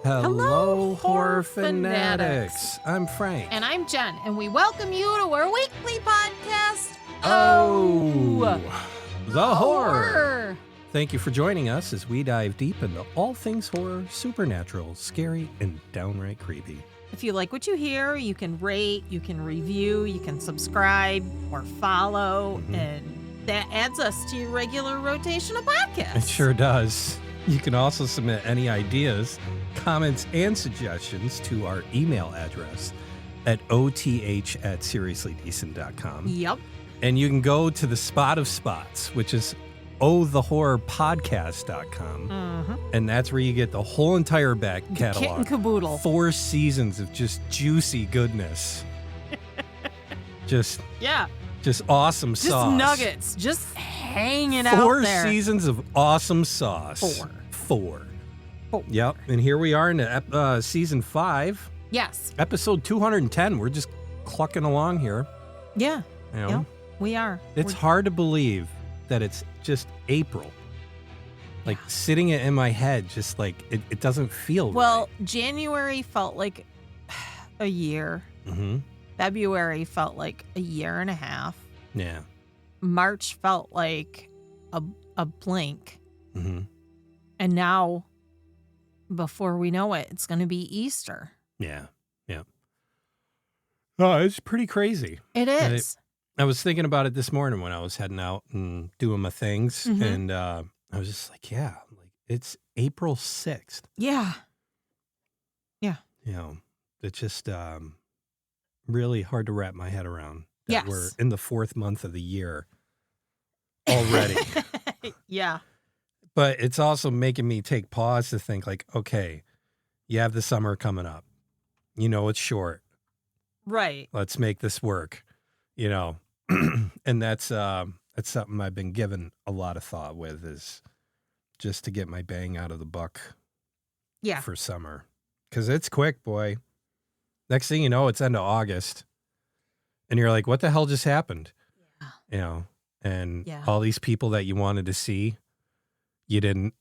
Hello, Horror Fanatics. I'm Frank. And I'm Jenn, and we welcome you to our weekly podcast. The horror. Thank you for joining us as we dive deep into all things horror, supernatural, scary, and downright creepy. If you like what you hear, you can rate, you can review, you can subscribe or follow, and that adds us to your regular rotation of podcasts. It sure does. You can also submit any ideas, comments, and suggestions to our email address at oth@seriouslydecent.com. Yep. And you can go to the Spot of Spots, which is thehorrorpodcast.com. And that's where you get the whole entire back catalog. Kit and caboodle. 4 seasons of just juicy goodness. Just awesome sauce. Just nuggets. Just hanging out there. 4 seasons of awesome sauce. 4. Yep. And here we are in season 5. Yes. Episode 210. We're just clucking along here. Yeah. You know? Yep. We are. It's hard to believe that it's just April. Like sitting it in my head, just like it doesn't feel Well, right. January felt like a year. February felt like a year and a half. Yeah. March felt like a blink. Mm-hmm. And now, before we know it, it's going to be Easter. Yeah. Yeah. Oh, it's pretty crazy. It is. I was thinking about it this morning when I was heading out and doing my things. And I was just like, it's April 6th. Yeah. Yeah. You know, it's just really hard to wrap my head around. Yes. We're in the 4th month of the year already. Yeah. But it's also making me take pause to think like, okay, you have the summer coming up. You know, it's short. Right. Let's make this work, you know. And that's something I've been given a lot of thought with, is just to get my bang out of the buck for summer. Because it's quick, boy. Next thing you know, it's end of August. And you're like, what the hell just happened? Yeah. You know, and all these people that you wanted to see, you didn't.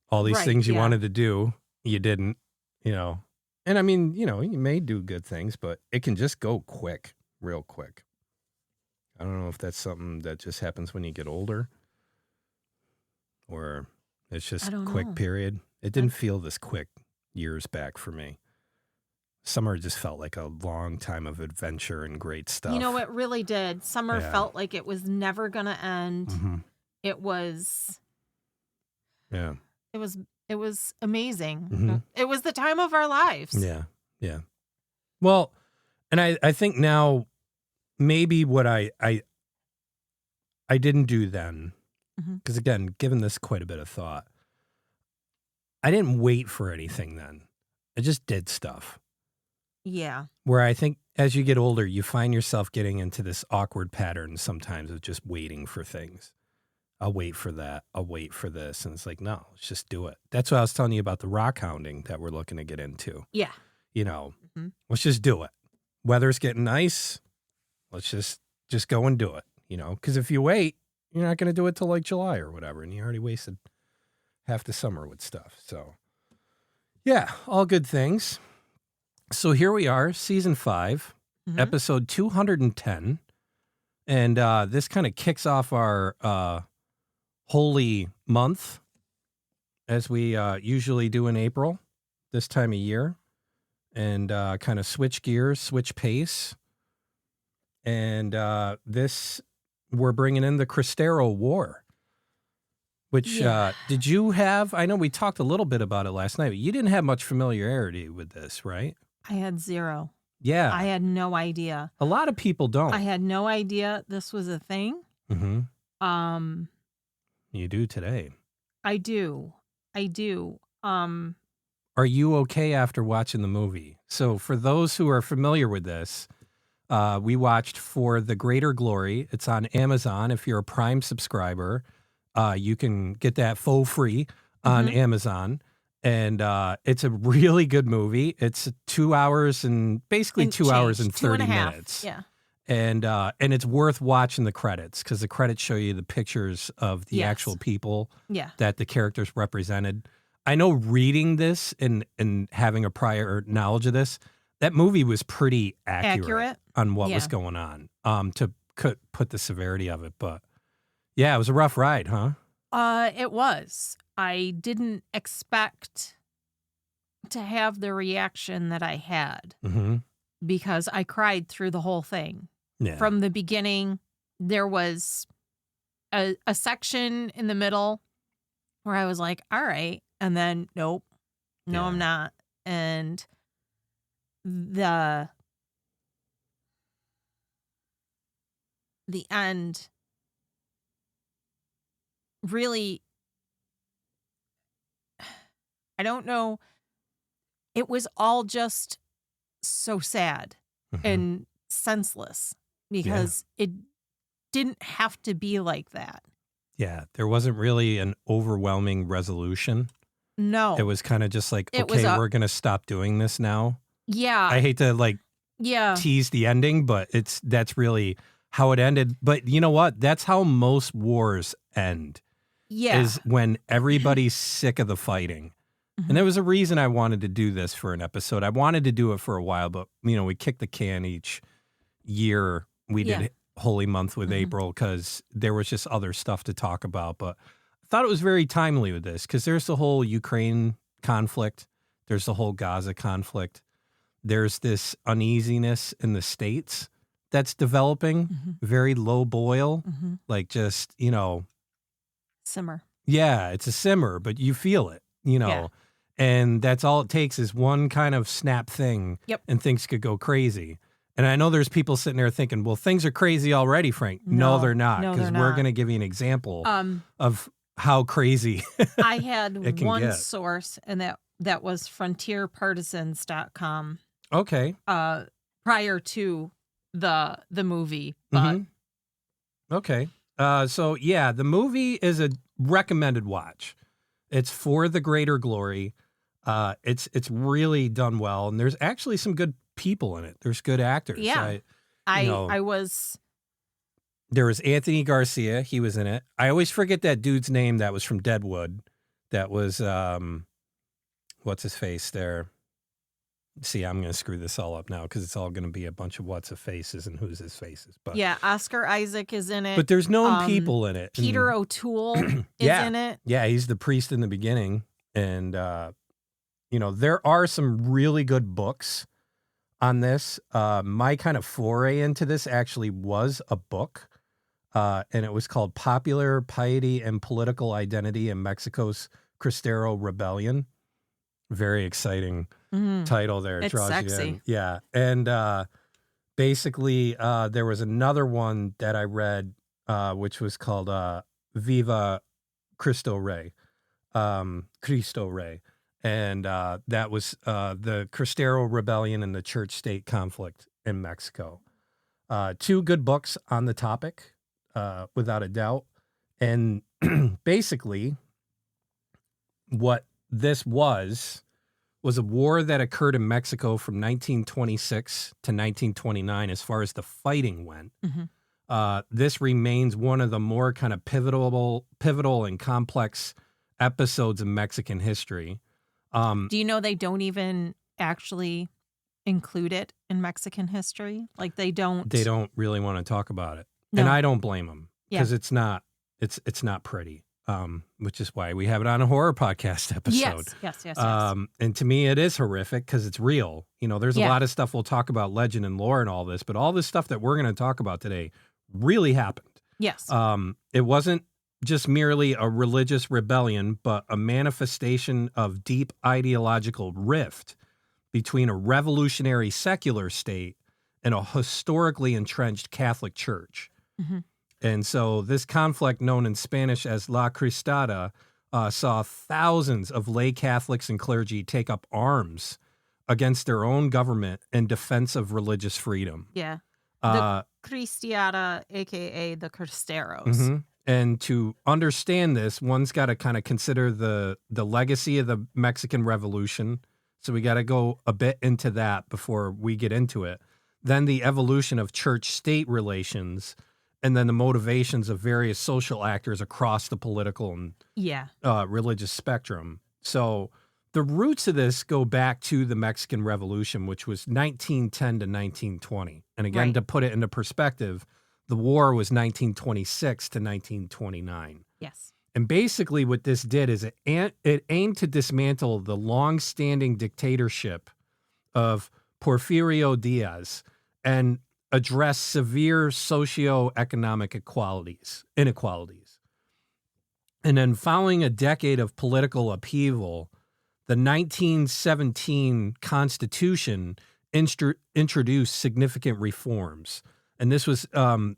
All these things you wanted to do, you didn't, you know. And I mean, you know, you may do good things, but it can just go quick, real quick. I don't know if that's something that just happens when you get older, or it's just a quick period. It didn't feel this quick years back for me. Summer just felt like a long time of adventure and great stuff. You know, it really did. Summer felt like it was never going to end. It was... Yeah. It was amazing. It was the time of our lives. Yeah. Yeah. Well, and I think now maybe what I didn't do then, because again, given this quite a bit of thought, I didn't wait for anything then. I just did stuff. Yeah. Where I think as you get older, you find yourself getting into this awkward pattern sometimes of just waiting for things. I'll wait for that. I'll wait for this. And it's like, no, let's just do it. That's what I was telling you about the rock hounding that we're looking to get into. Yeah. You know, let's just do it. Weather's getting nice. Let's just go and do it, you know, because if you wait, you're not going to do it till like July or whatever. And you already wasted half the summer with stuff. So yeah, all good things. So here we are, season 5, episode 210. And this kind of kicks off our holy month, as we usually do in April, this time of year, and kind of switch gears, switch pace. And we're bringing in the Cristero War, which did you have? I know we talked a little bit about it last night, but you didn't have much familiarity with this, right? I had zero. Yeah. I had no idea. A lot of people don't. I had no idea this was a thing. You do today. I do. Are you okay after watching the movie? So for those who are familiar with this, we watched For the Greater Glory. It's on Amazon. If you're a Prime subscriber, you can get that for free on Amazon. And it's a really good movie. It's 2 hours and basically 2 hours and 30 minutes. Yeah. And it's worth watching the credits, because the credits show you the pictures of the actual people that the characters represented. I know reading this and having a prior knowledge of this, that movie was pretty accurate on what was going on, to put the severity of it. But yeah, it was a rough ride, huh? It was. I didn't expect to have the reaction that I had because I cried through the whole thing. Yeah. From the beginning, there was a section in the middle where I was like, all right. And then, nope, no, I'm not. And the end really, I don't know. It was all just so sad and senseless because it didn't have to be like that. Yeah, there wasn't really an overwhelming resolution. No. It was kind of just like, okay, we're going to stop doing this now. Yeah. I hate to tease the ending, but that's really how it ended. But you know what? That's how most wars end. Yeah. Is when everybody's sick of the fighting. And there was a reason I wanted to do this for an episode. I wanted to do it for a while, but we kicked the can each year. We did Holy Month with April because there was just other stuff to talk about. But I thought it was very timely with this because there's the whole Ukraine conflict. There's the whole Gaza conflict. There's this uneasiness in the States that's developing, very low boil, like just, simmer. Yeah, it's a simmer, but you feel it, and that's all it takes is one kind of snap thing and things could go crazy. And I know there's people sitting there thinking, well, things are crazy already, Frank. No, they're not, because we're going to give you an example of how crazy I had one source, and that was frontierpartisans.com. Okay. Prior to the movie, but okay. So yeah, the movie is a recommended watch. It's for the greater glory. It's really done well, and there's actually some good people in it. There's good actors. Yeah, I was. There was Anthony Garcia. He was in it. I always forget that dude's name. That was from Deadwood. That was what's his face there. See, I'm going to screw this all up now because it's all going to be a bunch of what's his faces and who's his faces. But yeah, Oscar Isaac is in it. But there's known people in it. Peter O'Toole is in it. Yeah, he's the priest in the beginning. And, there are some really good books on this. My kind of foray into this actually was a book. And it was called Popular Piety and Political Identity in Mexico's Cristero Rebellion. Very exciting title there. It's draws sexy. You in. Yeah. And basically, there was another one that I read, which was called Viva Cristo Rey. Cristo Rey. And that was the Cristero Rebellion and the church-state conflict in Mexico. Two good books on the topic, without a doubt. And basically, what this was a war that occurred in Mexico from 1926 to 1929 as far as the fighting went. This remains one of the more kind of pivotal and complex episodes of Mexican history. Do you know they don't even actually include it in Mexican history? Like they don't really want to talk about it. No. And I don't blame them because it's not pretty. Which is why we have it on a horror podcast episode. Yes. And to me, it is horrific because it's real. There's a lot of stuff we'll talk about, legend and lore and all this, but all this stuff that we're going to talk about today really happened. Yes. It wasn't just merely a religious rebellion, but a manifestation of deep ideological rift between a revolutionary secular state and a historically entrenched Catholic Church. And so this conflict, known in Spanish as La Cruzada, saw thousands of lay Catholics and clergy take up arms against their own government in defense of religious freedom. Yeah. The Cristiada, a.k.a. the Cristeros. And to understand this, one's got to kind of consider the legacy of the Mexican Revolution. So we got to go a bit into that before we get into it. Then the evolution of church-state relations, and then the motivations of various social actors across the political and religious spectrum. So the roots of this go back to the Mexican Revolution, which was 1910 to 1920. And again, Right. to put it into perspective, the war was 1926 to 1929. Yes. And basically what this did is it aimed to dismantle the long-standing dictatorship of Porfirio Diaz and address severe socioeconomic inequalities. And then following a decade of political upheaval, the 1917 Constitution introduced significant reforms. And this was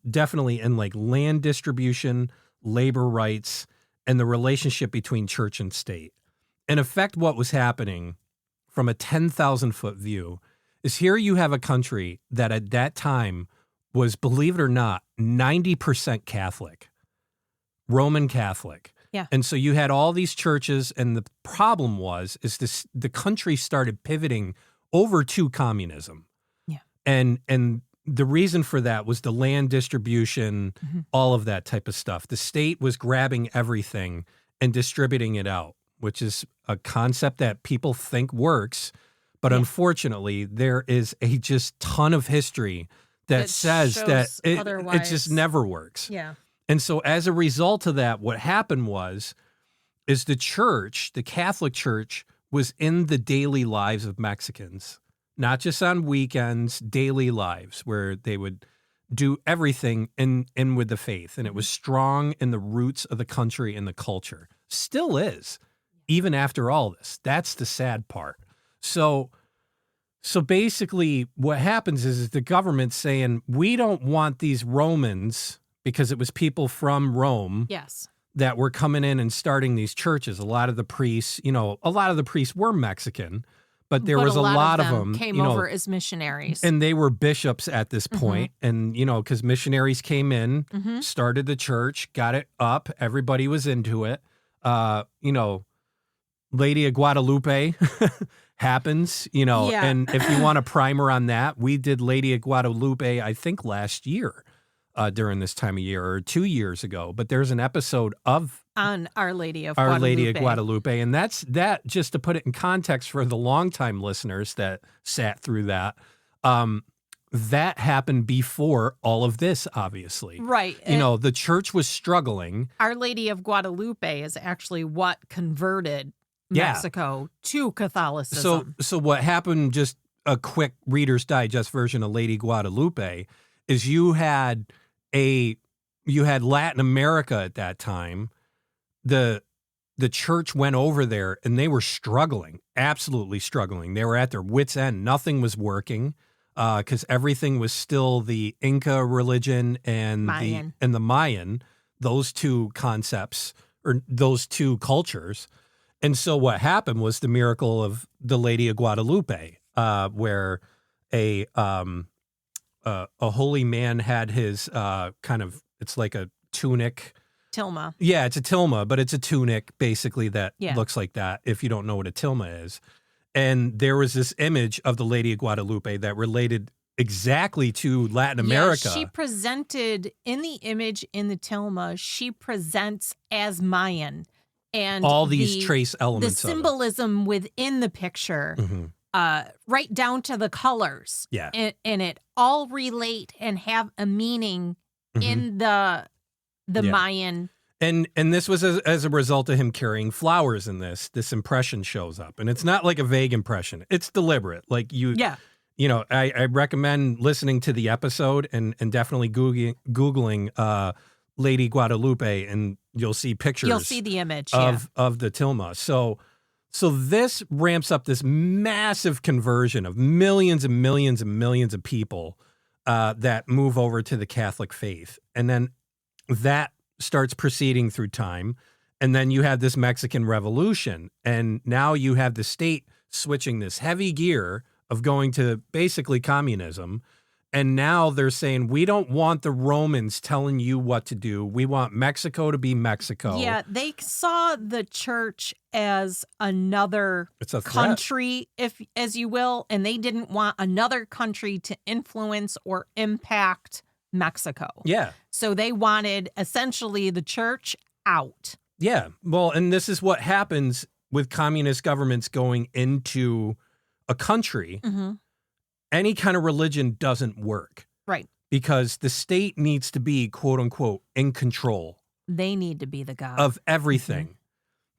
definitely in like land distribution, labor rights, and the relationship between church and state. In effect, what was happening from a 10,000-foot view is here you have a country that at that time was, believe it or not, 90% Catholic, Roman Catholic. Yeah. And so you had all these churches, and the problem is the country started pivoting over to communism. Yeah. And the reason for that was the land distribution, all of that type of stuff. The state was grabbing everything and distributing it out, which is a concept that people think works. But unfortunately, there is a just ton of history that says that it just never works. Yeah. And so as a result of that, what happened is the church, the Catholic Church, was in the daily lives of Mexicans, not just on weekends, daily lives where they would do everything in with the faith. And it was strong in the roots of the country and the culture. Still is, even after all this. That's the sad part. So basically what happens is the government's saying, we don't want these Romans, because it was people from Rome that were coming in and starting these churches. A lot of the priests were Mexican, but there was a lot of them came over as missionaries. And they were bishops at this point. And, because missionaries came in, started the church, got it up. Everybody was into it. Lady of Guadalupe happens, and if you want a primer on that, we did Lady of Guadalupe, I think last year during this time of year or 2 years ago. But there's an episode on Our Lady of Guadalupe. And that's that, just to put it in context for the longtime listeners that sat through that. That happened before all of this, obviously. Right. The church was struggling. Our Lady of Guadalupe is actually what converted Mexico to Catholicism. So what happened, just a quick Reader's Digest version of Lady Guadalupe, is you had Latin America at that time. The church went over there and they were struggling, absolutely struggling. They were at their wits' end. Nothing was working because everything was still the Inca religion and the Mayan, those two concepts or those two cultures. And so what happened was the miracle of the Lady of Guadalupe, where a holy man had his it's like a tunic. Tilma. Yeah, it's a tilma, but it's a tunic basically that Yeah. looks like that, if you don't know what a tilma is. And there was this image of the Lady of Guadalupe that related exactly to Latin America. Yeah, she presented in the image in the tilma, she presents as Mayan. And all these trace elements the symbolism within the picture, right down to the colors. Yeah. And it all relate and have a meaning in the Mayan. And this was as a result of him carrying flowers in this impression shows up. And it's not like a vague impression. It's deliberate. Like I recommend listening to the episode and definitely Googling Lady Guadalupe, and you'll see pictures. You'll see the image of the tilma. So this ramps up this massive conversion of millions and millions and millions of people that move over to the Catholic faith, and then that starts proceeding through time, and then you have this Mexican Revolution, and now you have the state switching this heavy gear of going to basically communism. And now they're saying, we don't want the Romans telling you what to do. We want Mexico to be Mexico. Yeah, they saw the church as another country, as you will, and they didn't want another country to influence or impact Mexico. Yeah. So they wanted essentially the church out. Yeah. Well, and this is what happens with communist governments going into a country, any kind of religion doesn't work. Right. Because the state needs to be, quote unquote, in control. They need to be the God. Of everything.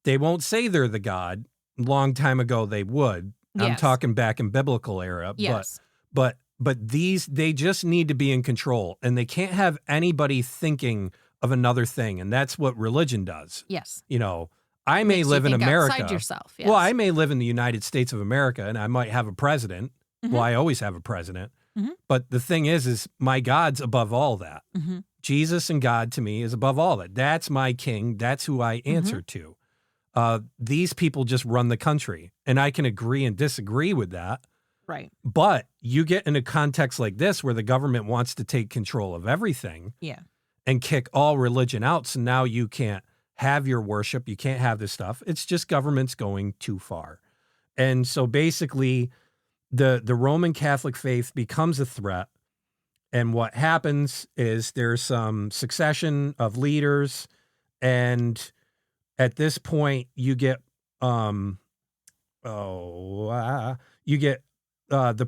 They won't say they're the God. Long time ago they would. I'm talking back in biblical era. Yes. But they just need to be in control. And they can't have anybody thinking of another thing. And that's what religion does. Yes. You know, I may live in America. Outside yourself. Yes. Well, I may live in the United States of America and I might have a president. Well, I always have a president. But the thing is my God's above all that. Jesus and God to me is above all that. That's my king. That's who I answer to. These people just run the country. And I can agree and disagree with that. Right. But you get in a context like this where the government wants to take control of everything. Yeah. And kick all religion out. So now you can't have your worship. You can't have this stuff. It's just government's going too far. And so basically the Roman Catholic faith becomes a threat. And what happens is there's some succession of leaders. And at this point you get, the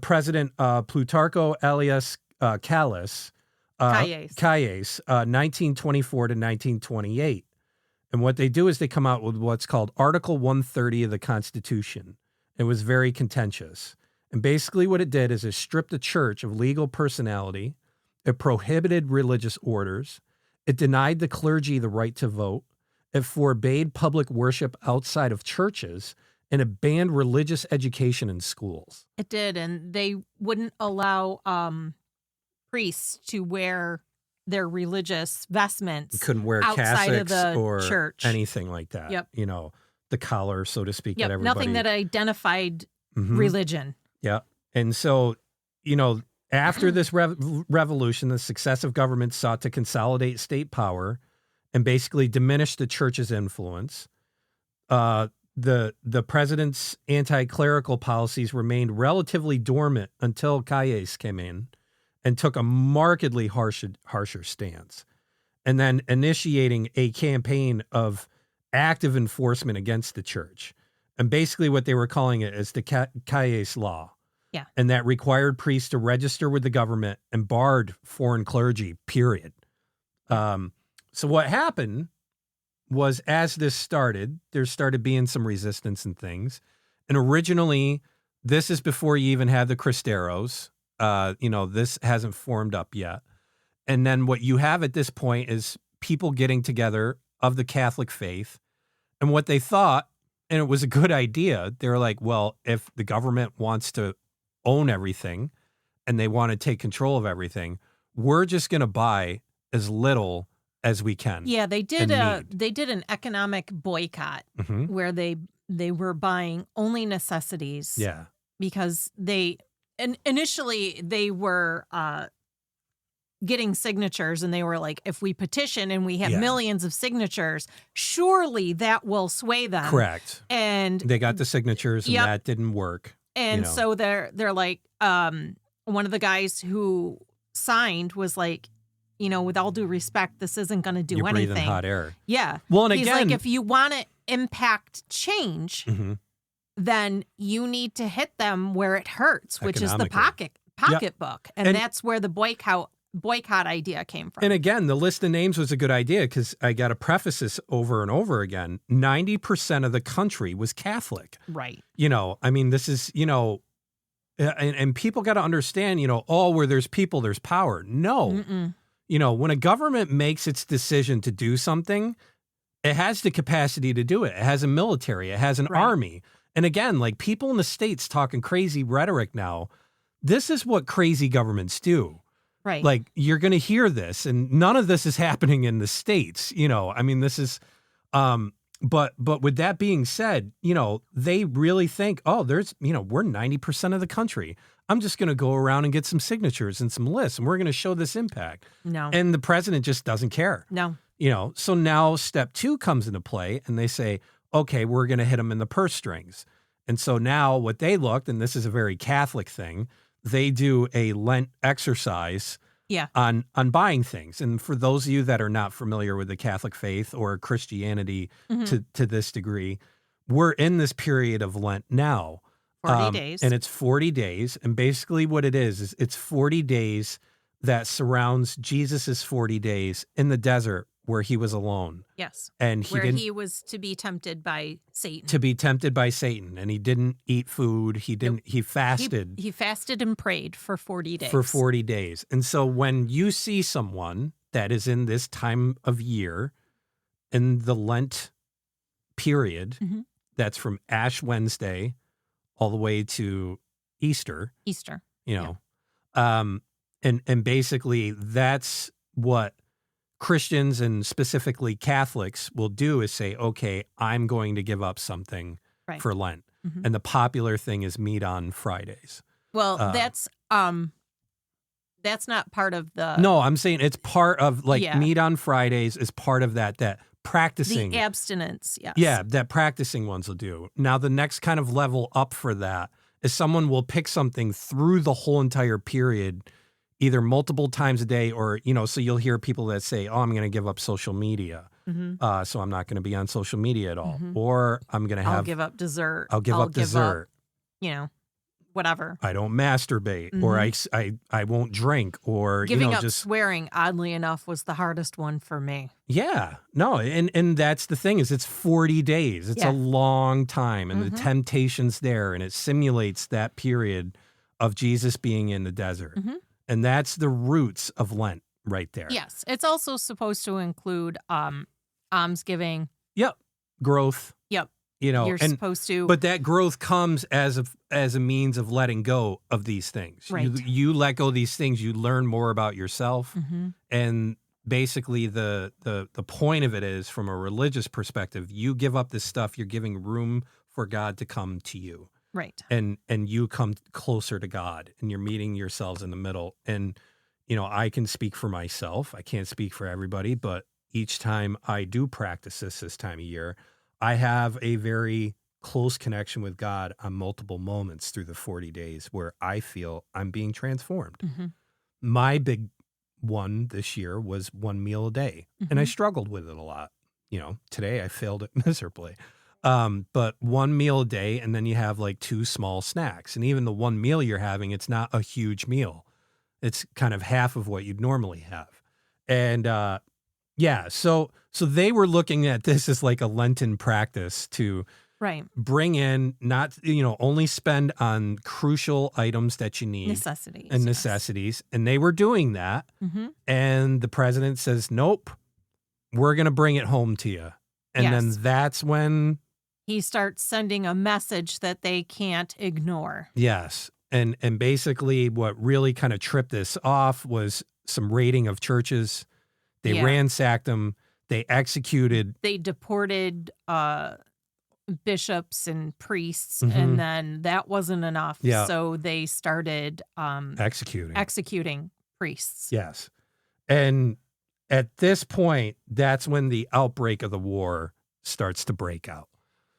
president, Plutarco Elias Calles, 1924 to 1928. And what they do is they come out with what's called Article 130 of the Constitution. It was very contentious. And basically what it did is it stripped the church of legal personality. It prohibited religious orders. It denied the clergy the right to vote. It forbade public worship outside of churches. And it banned religious education in schools. It did. And they wouldn't allow priests to wear their religious vestments. You couldn't wear outside of cassocks the or church. anything like that. Yep. You know, the collar, so to speak, that everybody... Nothing that identified religion. Yeah. And so, you know, after this revolution, the successive governments sought to consolidate state power and basically diminish the church's influence. The president's anti-clerical policies remained relatively dormant until Calles came in and took a markedly harsher stance, and then initiating a campaign of active enforcement against the church. And basically what they were calling it is the Calles Law. Yeah. And that required priests to register with the government and barred foreign clergy, period. So what happened was, as this started, there started being some resistance and things. And originally, this is before you even had the Cristeros. You know, this hasn't formed up yet. And then what you have at this point is people getting together of the Catholic faith. And what they thought, and it was a good idea, they were like, well, if the government wants to own everything and they want to take control of everything, we're just going to buy as little as we can. Yeah, they did an economic boycott where they were buying only necessities. Yeah. Because initially they were getting signatures, and they were like, if we petition and we have millions of signatures, surely that will sway them. Correct. And they got the signatures, and that didn't work. And so they're like, one of the guys who signed was like, you know, with all due respect, this isn't going to do You're anything. Breathing hot air. Yeah. Well, and he's again, like, if you want to impact change, then you need to hit them where it hurts, which is the pocketbook. And that's where the boycott idea came from. And again, the list of names was a good idea, because I got to preface this over and over again. 90% of the country was Catholic. Right. You know, I mean, this is, you know, and people got to understand, you know, where there's people, there's power. No. You know, when a government makes its decision to do something, it has the capacity to do it. It has a military. It has an army. And again, like, people in the States talking crazy rhetoric now, this is what crazy governments do. Right. Like, you're going to hear this, and none of this is happening in the States. You know, I mean, this is, but with that being said, you know, they really think, there's, you know, we're 90% of the country. I'm just going to go around and get some signatures and some lists, and we're going to show this impact. No. And the president just doesn't care. No. You know, so now step 2 comes into play, and they say, okay, we're going to hit them in the purse strings. And so now what they looked, and this is a very Catholic thing, they do a Lent exercise on buying things. And for those of you that are not familiar with the Catholic faith or Christianity to this degree, we're in this period of Lent now. 40 days. And it's 40 days. And basically what it is it's 40 days that surrounds Jesus's 40 days in the desert where he was alone. Yes. And he was to be tempted by Satan. To be tempted by Satan. And he didn't eat food. He fasted. He fasted and prayed for 40 days. For 40 days. And so when you see someone that is in this time of year, in the Lent period, that's from Ash Wednesday all the way to Easter. You know. Yeah. And basically that's what Christians and specifically Catholics will do is say, okay, I'm going to give up something for Lent. And the popular thing is meat on Fridays. Well, that's not part of the... No, I'm saying it's part of meat on Fridays is part of that practicing. The abstinence, yes. Yeah, that practicing ones will do. Now, the next kind of level up for that is someone will pick something through the whole entire period, either multiple times a day or, so you'll hear people that say, oh, I'm going to give up social media. So I'm not going to be on social media at all. Or I'm going to I'll give up dessert. I'll give up dessert. Whatever. I don't masturbate or I won't drink or, giving up just swearing, oddly enough, was the hardest one for me. Yeah. No. And that's the thing is it's 40 days. It's a long time and the temptation's there and it simulates that period of Jesus being in the desert. And that's the roots of Lent right there. Yes. It's also supposed to include almsgiving. Yep. Growth. Yep. You're supposed to. But that growth comes as a means of letting go of these things. Right. You let go of these things, you learn more about yourself. And basically the point of it is from a religious perspective, you give up this stuff, you're giving room for God to come to you. Right. And you come closer to God and you're meeting yourselves in the middle. And, I can speak for myself. I can't speak for everybody, but each time I do practice this time of year, I have a very close connection with God on multiple moments through the 40 days where I feel I'm being transformed. My big one this year was one meal a day. And I struggled with it a lot. Today I failed it miserably. But one meal a day, and then you have like 2 small snacks. And even the one meal you're having, it's not a huge meal. It's kind of half of what you'd normally have. And so they were looking at this as like a Lenten practice to bring in, not, only spend on crucial items that you need. Necessities. And they were doing that. And the president says, nope, we're going to bring it home to you. And then that's when he starts sending a message that they can't ignore. Yes. And basically what really kind of tripped this off was some raiding of churches. They ransacked them. They executed. They deported bishops and priests, and then that wasn't enough. Yeah. So they started executing priests. Yes. And at this point, that's when the outbreak of the war starts to break out.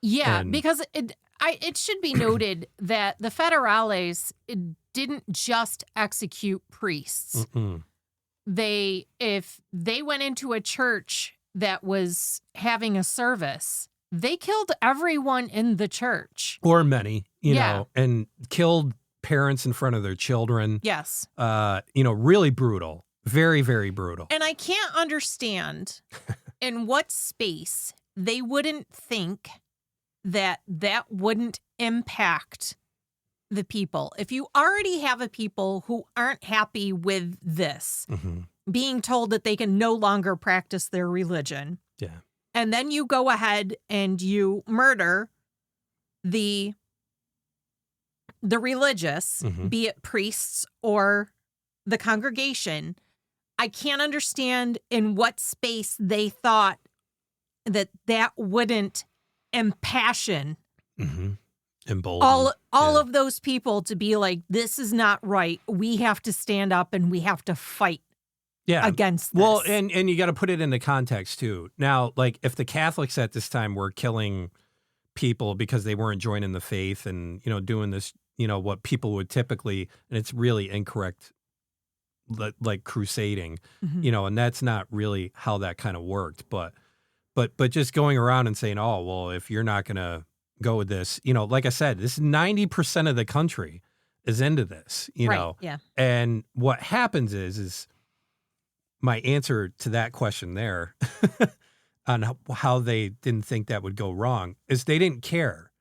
Yeah, because it should be noted that the Federales didn't just execute priests. If they went into a church that was having a service, they killed everyone in the church. Or many, and killed parents in front of their children. Yes. Really brutal. Very, very brutal. And I can't understand in what space they wouldn't think that wouldn't impact the people. If you already have a people who aren't happy with this, being told that they can no longer practice their religion, and then you go ahead and you murder the religious, be it priests or the congregation, I can't understand in what space they thought that wouldn't impassion embolden all of those people to be like, this is not right. We have to stand up and we have to fight against this. Well, and you got to put it into context too. Now, like if the Catholics at this time were killing people because they weren't joining the faith and, doing this, what people would typically, and it's really incorrect, like crusading, and that's not really how that kind of worked. But just going around and saying, oh, well, if you're not going to go with this. You know, like I said, this 90% of the country is into this, you Right, know. yeah. And what happens is my answer to that question there on how they didn't think that would go wrong is they didn't care.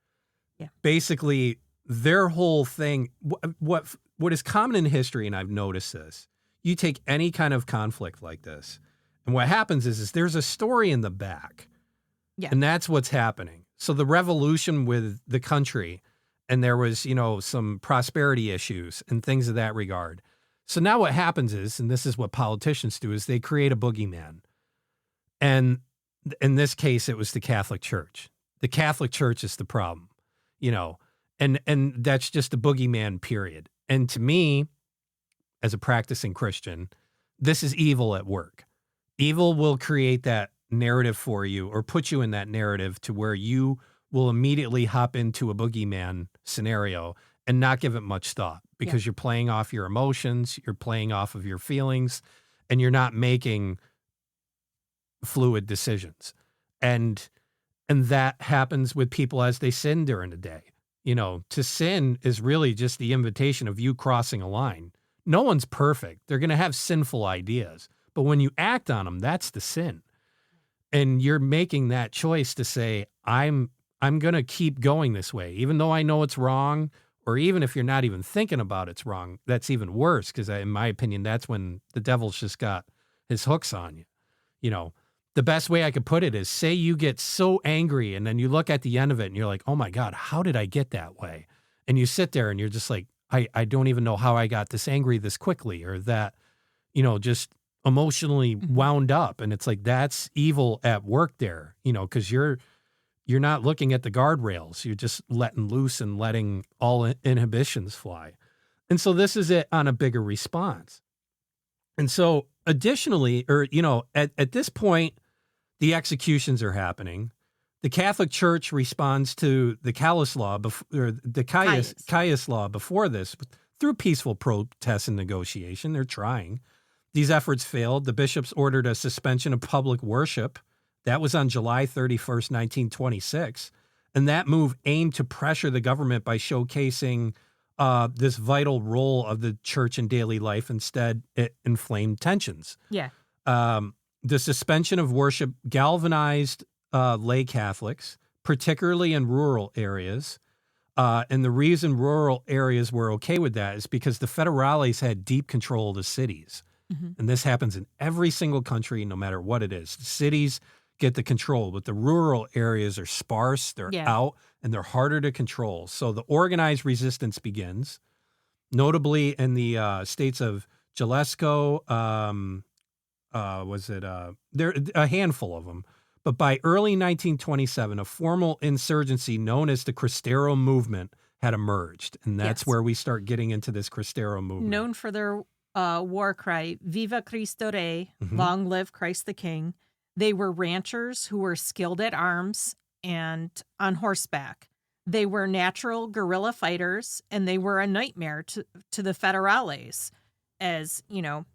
Yeah. Basically, their whole thing, what is common in history, and I've noticed this, you take any kind of conflict like this, and what happens is there's a story in the back. Yeah. And that's what's happening. So the revolution with the country, and there was, you know, some prosperity issues and things of that regard. So now what happens is, and this is what politicians do, is they create a boogeyman. And in this case, it was the Catholic Church. The Catholic Church is the problem, you know, and that's just a boogeyman, period. And to me, as a practicing Christian, this is evil at work. Evil will create that narrative for you or put you in that narrative to where you will immediately hop into a boogeyman scenario and not give it much thought because you're playing off your emotions, you're playing off of your feelings, and you're not making fluid decisions. And that happens with people as they sin during the day. You know, to sin is really just the invitation of you crossing a line. No one's perfect. They're going to have sinful ideas. But when you act on them, that's the sin. And you're making that choice to say, I'm going to keep going this way, even though I know it's wrong, or even if you're not even thinking about it's wrong, that's even worse. Because in my opinion, that's when the devil's just got his hooks on you. You know, the best way I could put it is say you get so angry and then you look at the end of it and you're like, oh my God, how did I get that way? And you sit there and you're just like, I don't even know how I got this angry this quickly, or that, you know, just emotionally wound up. And it's like, that's evil at work there, you know, because you're not looking at the guardrails. You're just letting loose and letting all inhibitions fly. And so this is it on a bigger response. And so additionally, or, you know, at this point, the executions are happening. The Catholic Church responds to the Caius Law, Caius Law before this through peaceful protests and negotiation. They're trying. These efforts failed. The bishops ordered a suspension of public worship. That was on July 31st, 1926. And that move aimed to pressure the government by showcasing this vital role of the church in daily life. Instead, it inflamed tensions. Yeah. The suspension of worship galvanized lay Catholics, particularly in rural areas. And the reason rural areas were okay with that is because the federales had deep control of the cities. And this happens in every single country, no matter what it is. The cities get the control, but the rural areas are sparse, they're out, and they're harder to control. So the organized resistance begins, notably in the states of Jalisco, there a handful of them. But by early 1927, a formal insurgency known as the Cristero movement had emerged. And that's where we start getting into this Cristero movement. Known for their war cry, Viva Cristo Rey, long live Christ the King. They were ranchers who were skilled at arms and on horseback. They were natural guerrilla fighters, and they were a nightmare to the federales. As, you know,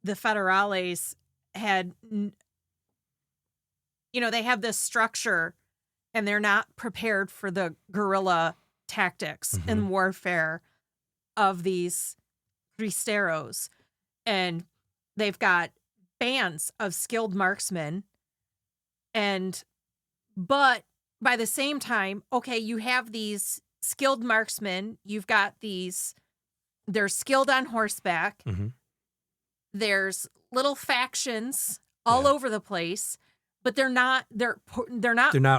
the federales had, you know, they have this structure, and they're not prepared for the guerrilla tactics and warfare of these Cristeros. And they've got bands of skilled marksmen, but by the same time, okay, you have these skilled marksmen, you've got they're skilled on horseback, there's little factions all over the place, but they're not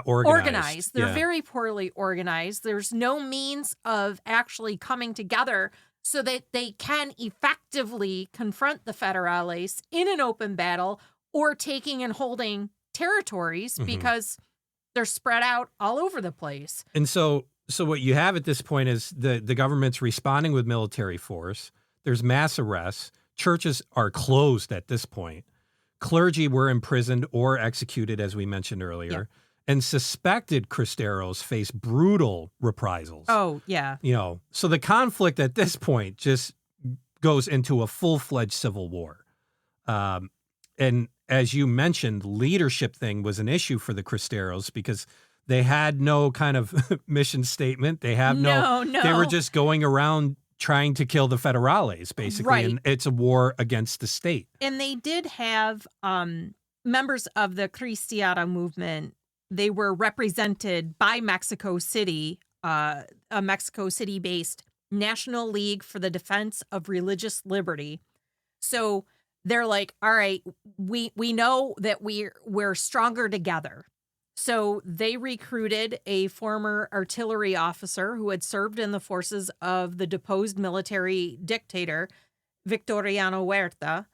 organized. They're very poorly organized. There's no means of actually coming together so that they can effectively confront the federales in an open battle or taking and holding territories because they're spread out all over the place. And so what you have at this point is the government's responding with military force. There's mass arrests. Churches are closed at this point. Clergy were imprisoned or executed, as we mentioned earlier. And suspected Cristeros face brutal reprisals. Oh, yeah. You know, so the conflict at this point just goes into a full-fledged civil war. And as you mentioned, leadership thing was an issue for the Cristeros because They had no kind of mission statement. They have No. They were just going around trying to kill the federales, basically. Right. And it's a war against the state. And they did have members of the Cristiano movement. They were represented by Mexico City, a Mexico City-based National League for the Defense of Religious Liberty. So they're like, all right, we know that we're stronger together. So they recruited a former artillery officer who had served in the forces of the deposed military dictator, Victoriano Huerta,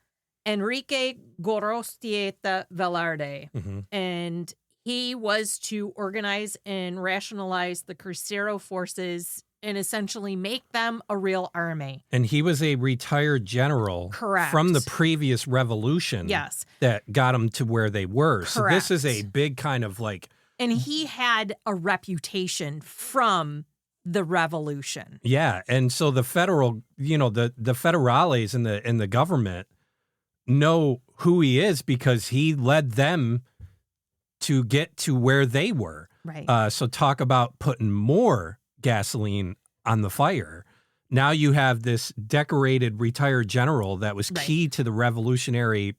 Enrique Gorostieta Velarde. And he was to organize and rationalize the Cristero forces and essentially make them a real army. And he was a retired general from the previous revolution that got them to where they were. So this is a big kind of like... And he had a reputation from the revolution. Yeah, and so the federal, the federales and the government know who he is because he led them to get to where they were. Right. So talk about putting more gasoline on the fire. Now you have this decorated retired general that was key to the Revolutionary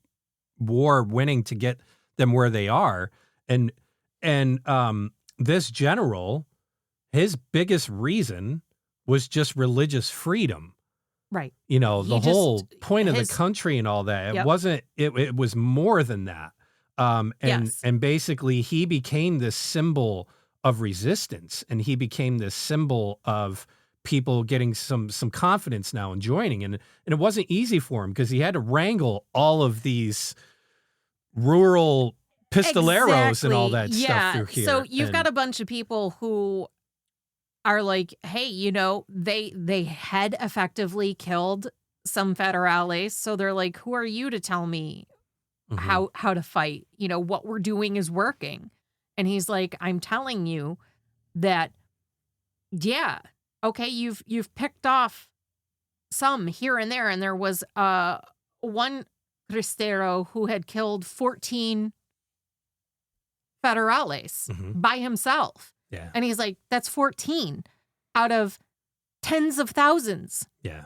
War winning to get them where they are. And this general, his biggest reason was just religious freedom. Right. The whole point of the country and all that. It wasn't, it was more than that. And basically he became this symbol of resistance, and he became this symbol of people getting some confidence now and joining. And it wasn't easy for him because he had to wrangle all of these rural pistoleros and all that stuff through here. So you've got a bunch of people who are like, hey, they had effectively killed some federales. So they're like, who are you to tell me how to fight? What we're doing is working. And he's like, I'm telling you that, okay, you've picked off some here and there. And there was one Cristero who had killed 14 federales by himself. Yeah. And he's like, that's 14 out of tens of thousands. Yeah.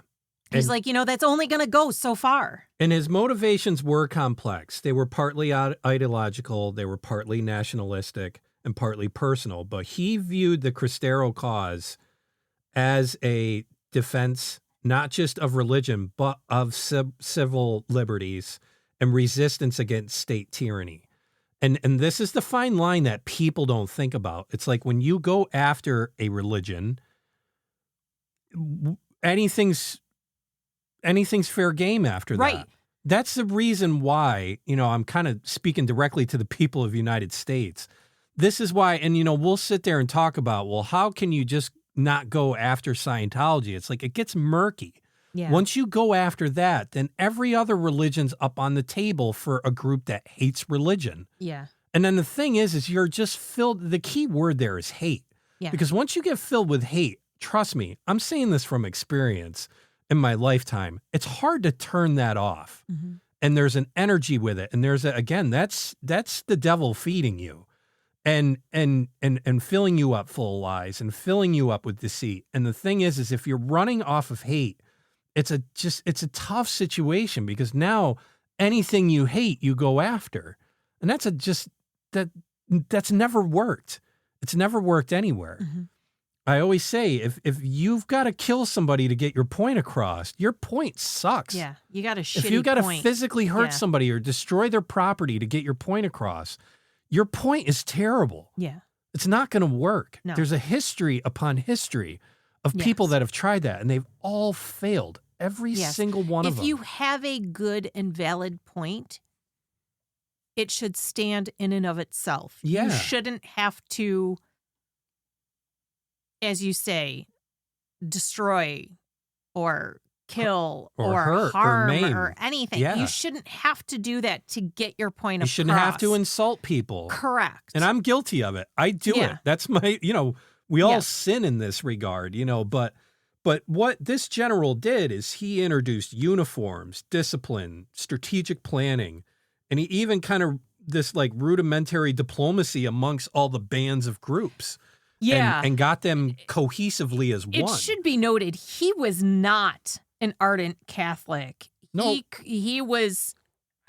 He's like, that's only going to go so far. And his motivations were complex. They were partly ideological, they were partly nationalistic, and partly personal. But he viewed the Cristero cause as a defense, not just of religion, but of civil liberties and resistance against state tyranny. And this is the fine line that people don't think about. It's like when you go after a religion, anything's fair game after that. That's the reason why, I'm kind of speaking directly to the people of the United States. This is why, and we'll sit there and talk about, well, how can you just not go after Scientology? It's like, it gets murky. Yeah. Once you go after that, then every other religion's up on the table for a group that hates religion. Yeah. And then the thing is you're just filled, the key word there is hate. Yeah. Because once you get filled with hate, trust me, I'm saying this from experience in my lifetime, it's hard to turn that off. And there's an energy with it. And there's that's the devil feeding you and filling you up full of lies and filling you up with deceit. And the thing is if you're running off of hate, it's a tough situation because now anything you hate, you go after. And that's never worked. It's never worked anywhere. I always say, if you've got to kill somebody to get your point across, your point sucks. Yeah, you got a shitty point. If you got to physically hurt somebody or destroy their property to get your point across, your point is terrible. Yeah. It's not going to work. No. There's a history upon history of people that have tried that, and they've all failed. Every single one of them. If you have a good and valid point, it should stand in and of itself. Yeah. You shouldn't have to, as you say, destroy or kill or hurt harm or maim or anything. Yeah. You shouldn't have to do that to get your point across. You shouldn't have to insult people. Correct. And I'm guilty of it. I do it. That's my, we all sin in this regard, but what this general did is he introduced uniforms, discipline, strategic planning, and he even kind of this like rudimentary diplomacy amongst all the bands of groups. Yeah. And got them cohesively as one. It should be noted, he was not an ardent Catholic. No. He was,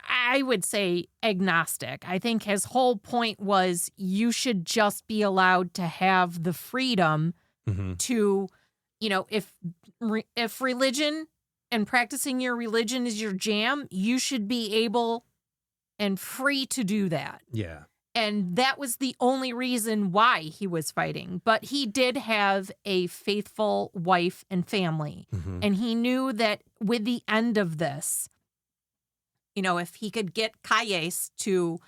I would say, agnostic. I think his whole point was you should just be allowed to have the freedom to, you know, if religion and practicing your religion is your jam, you should be able and free to do that. Yeah. And that was the only reason why he was fighting. But he did have a faithful wife and family. And he knew that with the end of this, you know, if he could get Calles to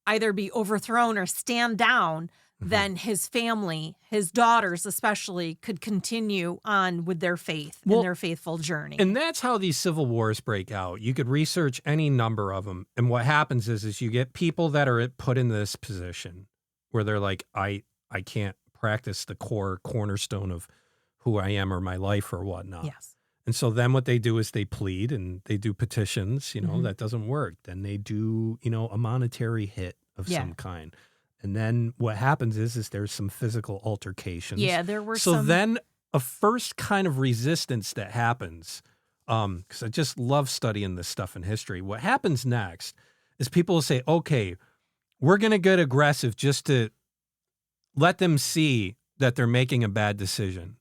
either be overthrown or stand down, then his family, his daughters especially, could continue on with their faith and their faithful journey. And that's how these civil wars break out. You could research any number of them. And what happens is you get people that are put in this position where they're like, I can't practice the cornerstone of who I am or my life or whatnot. Yes. And so then what they do is they plead and they do petitions. You know, that doesn't work. Then they do, you know, a monetary hit of some kind. And then what happens is there's some physical altercations. Yeah, there were so some. Then a first kind of resistance that happens, because I just love studying this stuff in history. What happens next is people will say, okay, we're going to get aggressive just to let them see that they're making a bad decision,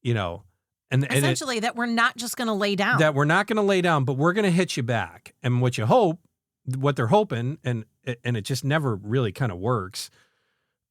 you know. And essentially that we're not just going to lay down. That we're not going to lay down, but we're going to hit you back. And what they're hoping, and it just never really kind of works,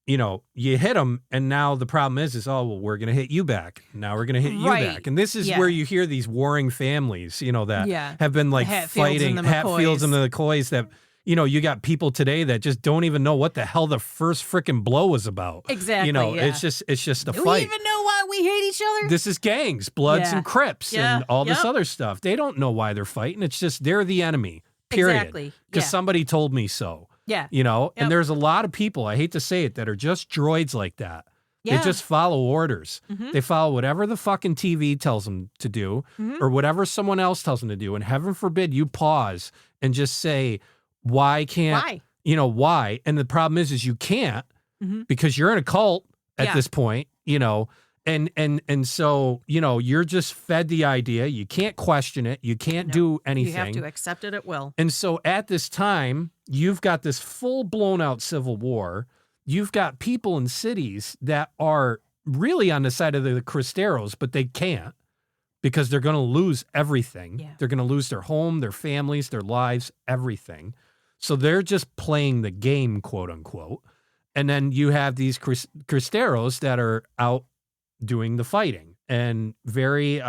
you know, you hit them, and now the problem is, oh, well, we're going to hit you back. Now we're going to hit you back. And this is where you hear these warring families, you know, that have been like fighting Hatfields and the McCoys that, you know, you got people today that just don't even know what the hell the first freaking blow was about. Exactly. You know, it's just a fight. Do we even know why we hate each other? This is gangs, Bloods and Crips and all this other stuff. They don't know why they're fighting. It's just they're the enemy. Period. Exactly. Because somebody told me so. Yeah. You know, and there's a lot of people, I hate to say it, that are just droids like that. Yeah. They just follow orders. They follow whatever the fucking TV tells them to do or whatever someone else tells them to do. And heaven forbid you pause and just say, why can't, you know, why? And the problem is you can't because you're in a cult at this point, you know. And so, you know, you're just fed the idea. You can't question it. You can't do anything. You have to accept it at will. And so at this time, you've got this full blown out civil war. You've got people in cities that are really on the side of the Cristeros, but they can't because they're going to lose everything. Yeah. They're going to lose their home, their families, their lives, everything. So they're just playing the game, quote unquote. And then you have these Cristeros that are out doing the fighting and very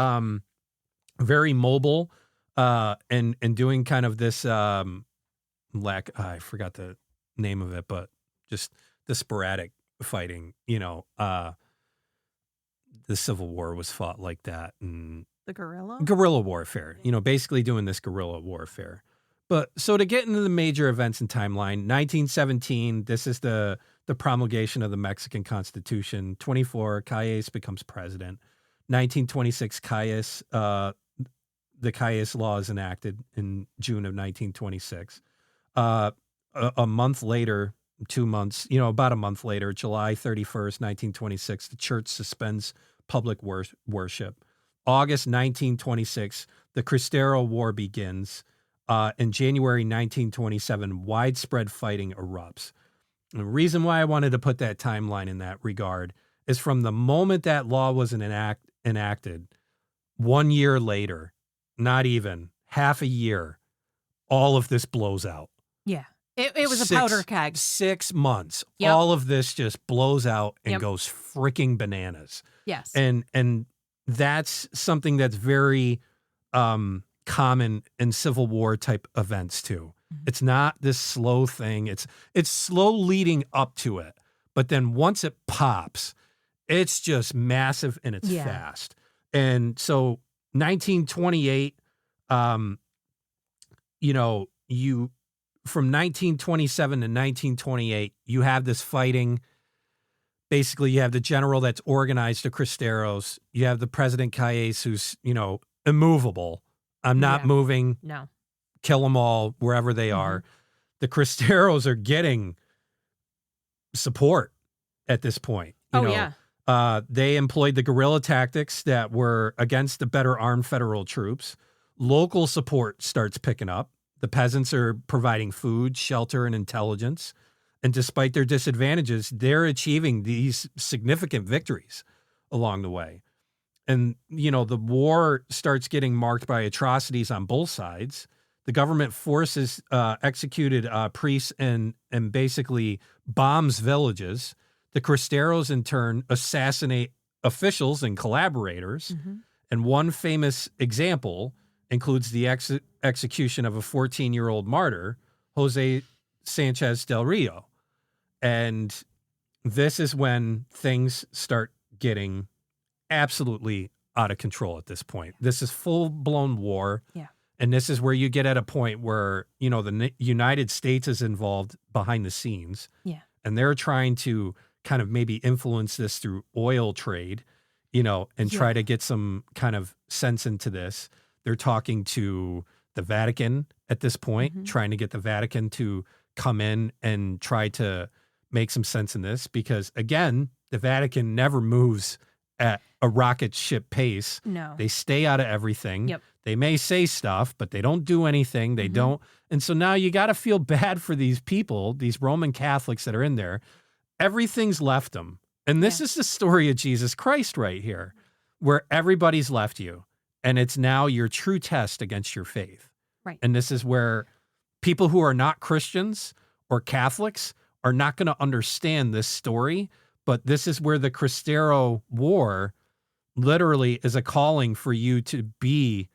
mobile and doing kind of this I forgot the name of it, but just the sporadic fighting, you know. The Civil War was fought like that, and the guerrilla warfare, you know, basically doing this guerrilla warfare. But so to get into the major events and timeline, 1917, this is the promulgation of the Mexican Constitution. 24, Calles becomes president. 1926, the Calles Law is enacted in June of 1926. A month later, 2 months, you know, about a month later, July 31st, 1926, the church suspends public worship. August 1926, the Cristero War begins. In January 1927, widespread fighting erupts. And the reason why I wanted to put that timeline in that regard is from the moment that law was enacted, 1 year later, not even half a year, all of this blows out. Yeah. It was a powder keg. 6 months. Yep. All of this just blows out and goes freaking bananas. Yes. And that's something that's very common in Civil War type events too. It's not this slow thing. It's slow leading up to it. But then once it pops, it's just massive and it's fast. And so 1928, you know, from 1927 to 1928, you have this fighting. Basically, you have the general that's organized the Cristeros. You have the President Calles who's, you know, immovable. I'm not moving. No. Kill them all wherever they are. the Cristeros are getting support at this point. You know, they employed the guerrilla tactics that were against the better armed federal troops. Local support starts picking up. The peasants are providing food, shelter, and intelligence. And despite their disadvantages, they're achieving these significant victories along the way. And, you know, the war starts getting marked by atrocities on both sides. The government forces executed priests and basically bombs villages. The Cristeros, in turn, assassinate officials and collaborators. And one famous example includes the execution of a 14-year-old martyr, Jose Sanchez del Rio. And this is when things start getting absolutely out of control at this point. This is full-blown war. Yeah. And this is where you get at a point where, you know, the United States is involved behind the scenes. Yeah. And they're trying to kind of maybe influence this through oil trade, you know, and try to get some kind of sense into this. They're talking to the Vatican at this point, trying to get the Vatican to come in and try to make some sense in this, because again, the Vatican never moves at a rocket ship pace. No. They stay out of everything. Yep. They may say stuff, but they don't do anything. They don't. And so now you got to feel bad for these people, these Roman Catholics that are in there. Everything's left them. And this is the story of Jesus Christ right here, where everybody's left you. And it's now your true test against your faith. Right. And this is where people who are not Christians or Catholics are not going to understand this story. But this is where the Cristero War literally is a calling for you to be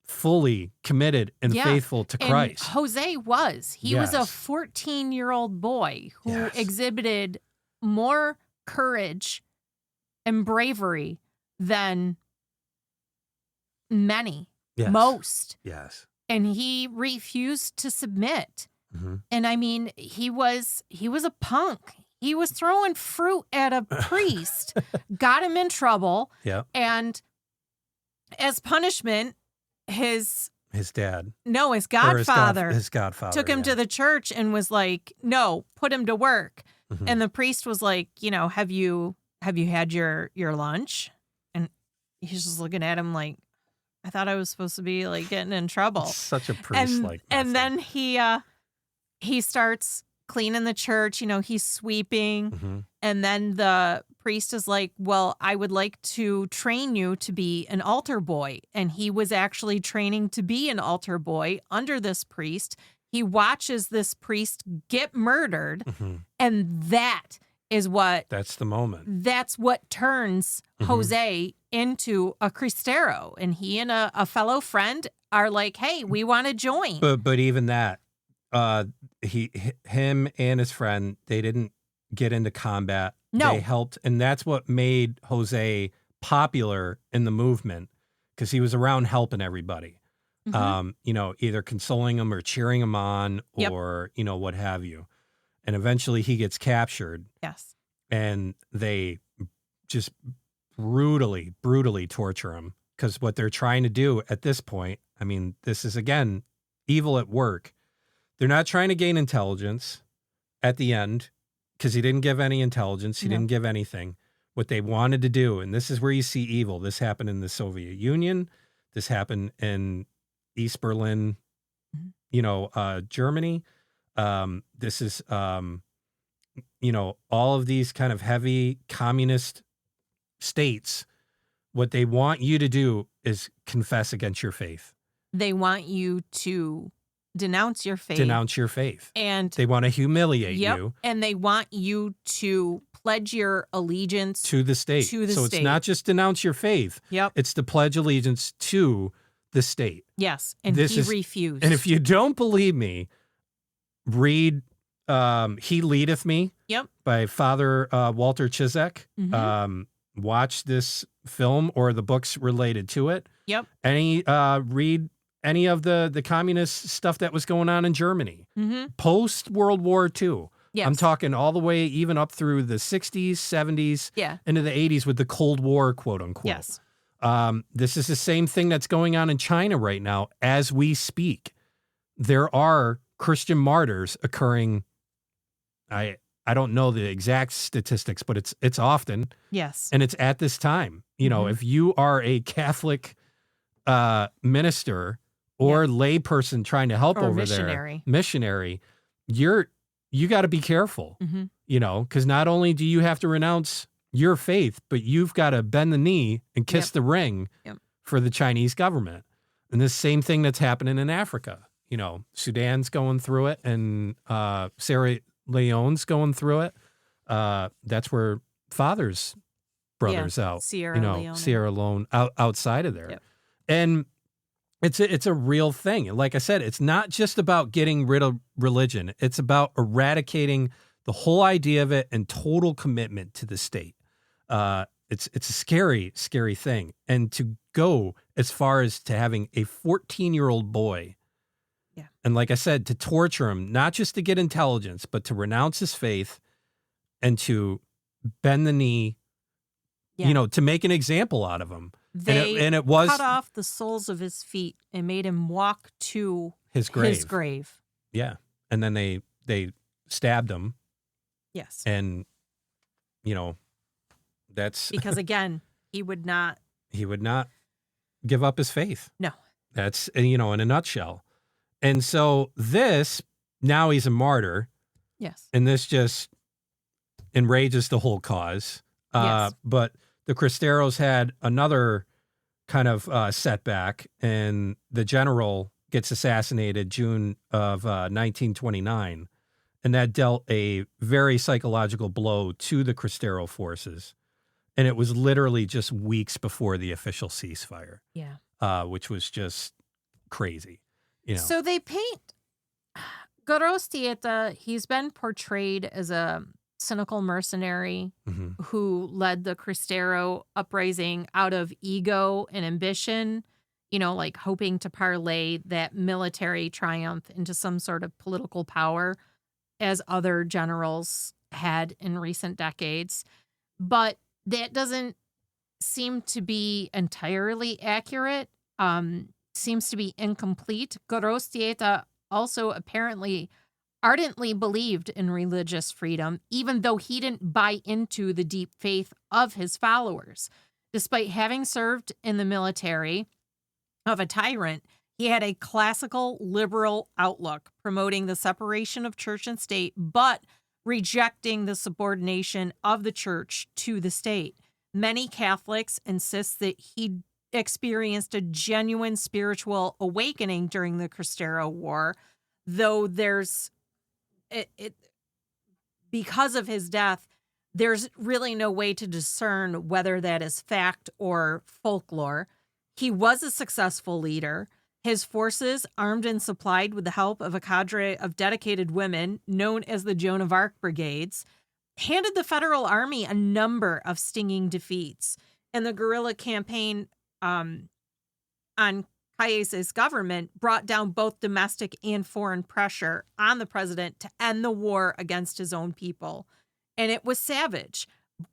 fully committed and faithful to Christ. And Jose was. He was a 14-year-old boy who exhibited more courage and bravery than many, most. Yes. And he refused to submit. And I mean, he was a punk. He was throwing fruit at a priest, got him in trouble. Yeah. And as punishment, his dad. No, his godfather. His godfather took him to the church and was like, no, put him to work. And the priest was like, you know, have you had your lunch? And he's just looking at him like, I thought I was supposed to be like getting in trouble. Such a priest-like. And then he starts cleaning the church, you know, he's sweeping. And then the priest is like, well, I would like to train you to be an altar boy. And he was actually training to be an altar boy under this priest. He watches this priest get murdered. And that's the moment. That's what turns Jose into a Cristero. And he and a fellow friend are like, hey, we want to join. But even that, him and his friend, they didn't get into combat. No. They helped, and that's what made Jose popular in the movement, because he was around helping everybody. You know, either consoling them or cheering them on, or you know, what have you. And eventually he gets captured. Yes. And they just brutally torture him, because what they're trying to do at this point, I mean, this is again evil at work. They're not trying to gain intelligence at the end, because he didn't give any intelligence. He didn't give anything. What they wanted to do, and this is where you see evil. This happened in the Soviet Union. This happened in East Berlin, you know, Germany. This is, you know, all of these kind of heavy communist states. What they want you to do is confess against your faith. They want you to denounce your faith. Denounce your faith. And they want to humiliate you. And they want you to pledge your allegiance to the state. So it's not just denounce your faith. It's to pledge allegiance to the state. Yes. And he refused. And if you don't believe me, read He Leadeth Me by Father Walter Chizek. Watch this film or the books related to it. Read any of the communist stuff that was going on in Germany post World War II. I'm talking all the way even up through the 60s, 70s, into the 80s with the Cold War, quote unquote. This is the same thing that's going on in China right now as we speak. There are Christian martyrs occurring. I don't know the exact statistics, but it's often. Yes. And it's at this time. If you are a Catholic minister or lay person trying to help or over missionary, you got to be careful, because not only do you have to renounce your faith, but you've got to bend the knee and kiss the ring for the Chinese government. And this same thing that's happening in Africa. Sudan's going through it, and Sierra Leone's going through it. That's where Father's brothers out. Sierra Leone outside of there. Yep. And it's a real thing. Like I said, it's not just about getting rid of religion. It's about eradicating the whole idea of it and total commitment to the state. It's a scary, scary thing. And to go as far as to having a 14-year-old boy, and like I said, to torture him, not just to get intelligence, but to renounce his faith and to bend the knee, to make an example out of him. And it was cut off the soles of his feet and made him walk to his grave. Yeah. And then they stabbed him. Yes. And, that's because again, he would not give up his faith. No. That's, in a nutshell. And so now he's a martyr. Yes. And this just enrages the whole cause. Yes. But the Cristeros had another kind of setback, and the general gets assassinated June of 1929. And that dealt a very psychological blow to the Cristero forces. And it was literally just weeks before the official ceasefire. Yeah. Which was just crazy. So they paint Gorostieta, he's been portrayed as a cynical mercenary who led the Cristero uprising out of ego and ambition, like hoping to parlay that military triumph into some sort of political power, as other generals had in recent decades. But that doesn't seem to be entirely accurate. Seems to be incomplete. Gorostieta also apparently ardently believed in religious freedom, even though he didn't buy into the deep faith of his followers. Despite having served in the military of a tyrant, he had a classical liberal outlook, promoting the separation of church and state, but rejecting the subordination of the church to the state. Many Catholics insist that he experienced a genuine spiritual awakening during the Cristero War, though there's because of his death, there's really no way to discern whether that is fact or folklore. He was a successful leader. His forces, armed and supplied with the help of a cadre of dedicated women known as the Joan of Arc Brigades, handed the Federal Army a number of stinging defeats, and the guerrilla campaign on Calles' government brought down both domestic and foreign pressure on the president to end the war against his own people. And it was savage.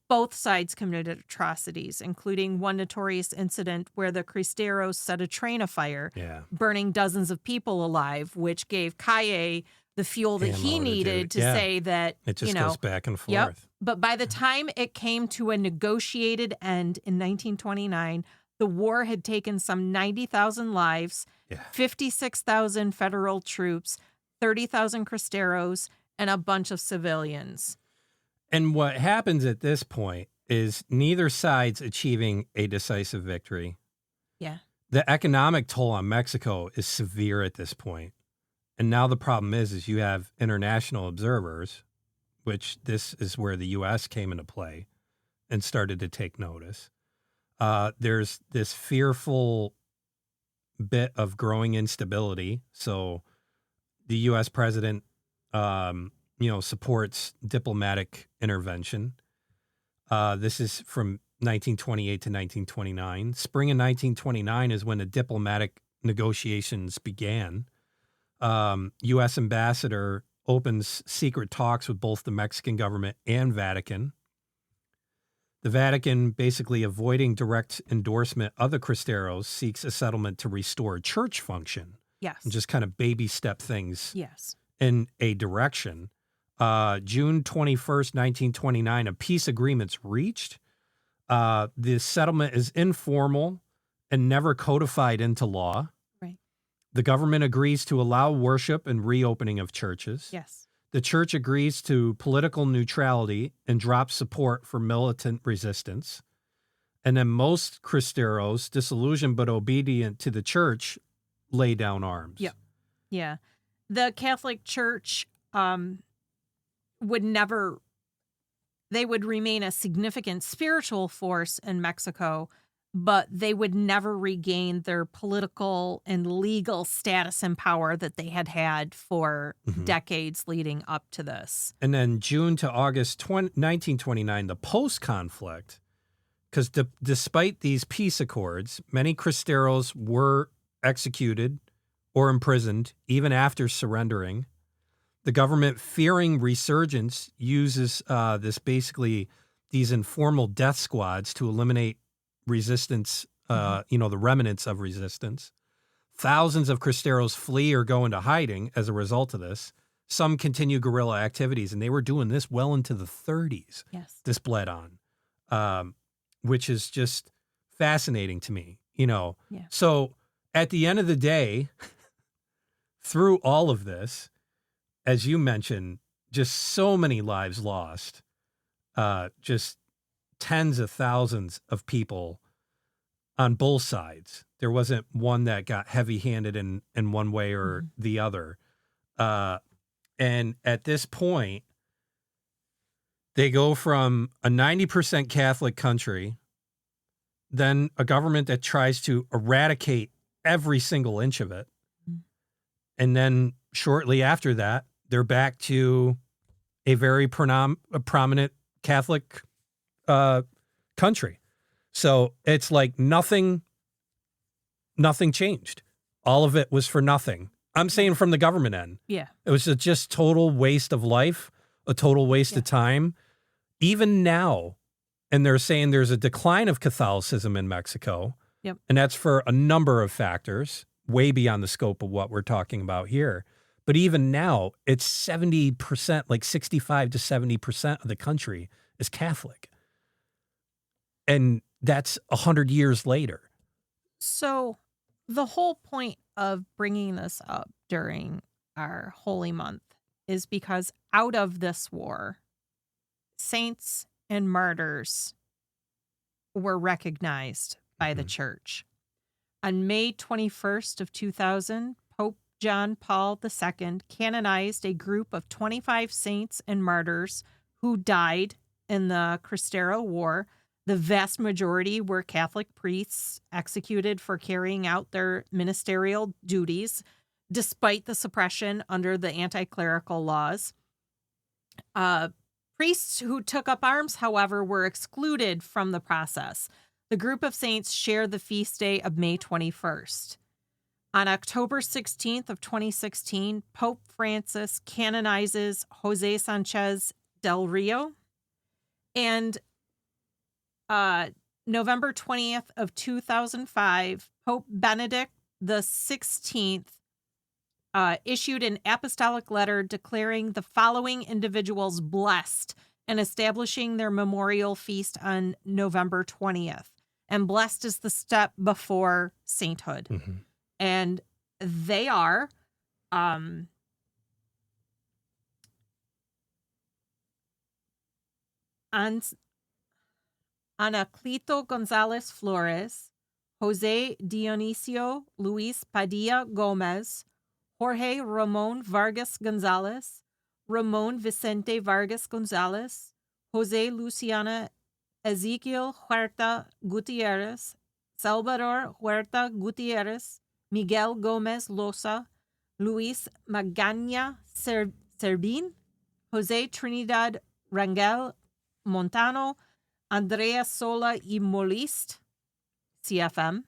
Both sides committed atrocities, including one notorious incident where the Cristeros set a train afire, burning dozens of people alive, which gave Calle the fuel that he needed to say that, it just goes back and forth. Yep. But by the time it came to a negotiated end in 1929, the war had taken some 90,000 lives, 56,000 federal troops, 30,000 Cristeros, and a bunch of civilians. And what happens at this point is neither side's achieving a decisive victory. Yeah. The economic toll on Mexico is severe at this point. And now the problem is you have international observers, which this is where the U.S. came into play and started to take notice. There's this fearful bit of growing instability. So the U.S. president, supports diplomatic intervention. This is from 1928 to 1929. Spring of 1929 is when the diplomatic negotiations began. U.S. ambassador opens secret talks with both the Mexican government and Vatican. The Vatican, basically avoiding direct endorsement of the Cristeros, seeks a settlement to restore church function. Yes. and just kind of baby step things Yes. in a direction. June 21st, 1929, a peace agreement's reached. The settlement is informal and never codified into law. Right. The government agrees to allow worship and reopening of churches. Yes. The church agrees to political neutrality and drops support for militant resistance. And then most Cristeros, disillusioned but obedient to the church, lay down arms. Yep. Yeah. The Catholic Church would never, they would remain a significant spiritual force in Mexico, but they would never regain their political and legal status and power that they had had for decades leading up to this. And then June to August 1929, the post-conflict, because despite these peace accords, many Cristeros were executed or imprisoned even after surrendering. The government, fearing resurgence, uses these informal death squads to eliminate resistance, the remnants of resistance. Thousands of Cristeros flee or go into hiding as a result of this. Some continue guerrilla activities, and they were doing this well into the 30s. Yes. This bled on, which is just fascinating to me, Yeah. So at the end of the day, through all of this, as you mentioned, just so many lives lost, just tens of thousands of people on both sides. There wasn't one that got heavy-handed in one way or the other. And at this point, they go from a 90% Catholic country, then a government that tries to eradicate every single inch of it. And then shortly after that, they're back to a very prominent Catholic country. So it's like nothing changed. All of it was for nothing. I'm saying from the government end. Yeah. It was a just total waste of life, a total waste of time. Even now, and they're saying there's a decline of Catholicism in Mexico. Yep. And that's for a number of factors, way beyond the scope of what we're talking about here. But even now, it's 70%, like 65 to 70% of the country is Catholic. And that's 100 years later. So the whole point of bringing this up during our Holy Month is because out of this war, saints and martyrs were recognized by the church. On May 21st of 2000, Pope John Paul II canonized a group of 25 saints and martyrs who died in the Cristero War. The vast majority were Catholic priests executed for carrying out their ministerial duties, despite the suppression under the anti-clerical laws. Priests who took up arms, however, were excluded from the process. The group of saints share the feast day of May 21st. On October 16th of 2016, Pope Francis canonizes Jose Sanchez del Rio. And November 20th of 2005, Pope Benedict the 16th issued an apostolic letter declaring the following individuals blessed and establishing their memorial feast on November 20th. And blessed is the step before sainthood. And they are Anacleto Gonzalez Flores, Jose Dionisio Luis Padilla Gomez, Jorge Ramon Vargas Gonzalez, Ramon Vicente Vargas Gonzalez, Jose Luciana Ezequiel Huerta Gutierrez, Salvador Huerta Gutierrez, Miguel Gomez Loza, Luis Magaña Servín, Jose Trinidad Rangel Montano, Andrea Sola y Molist, CFM,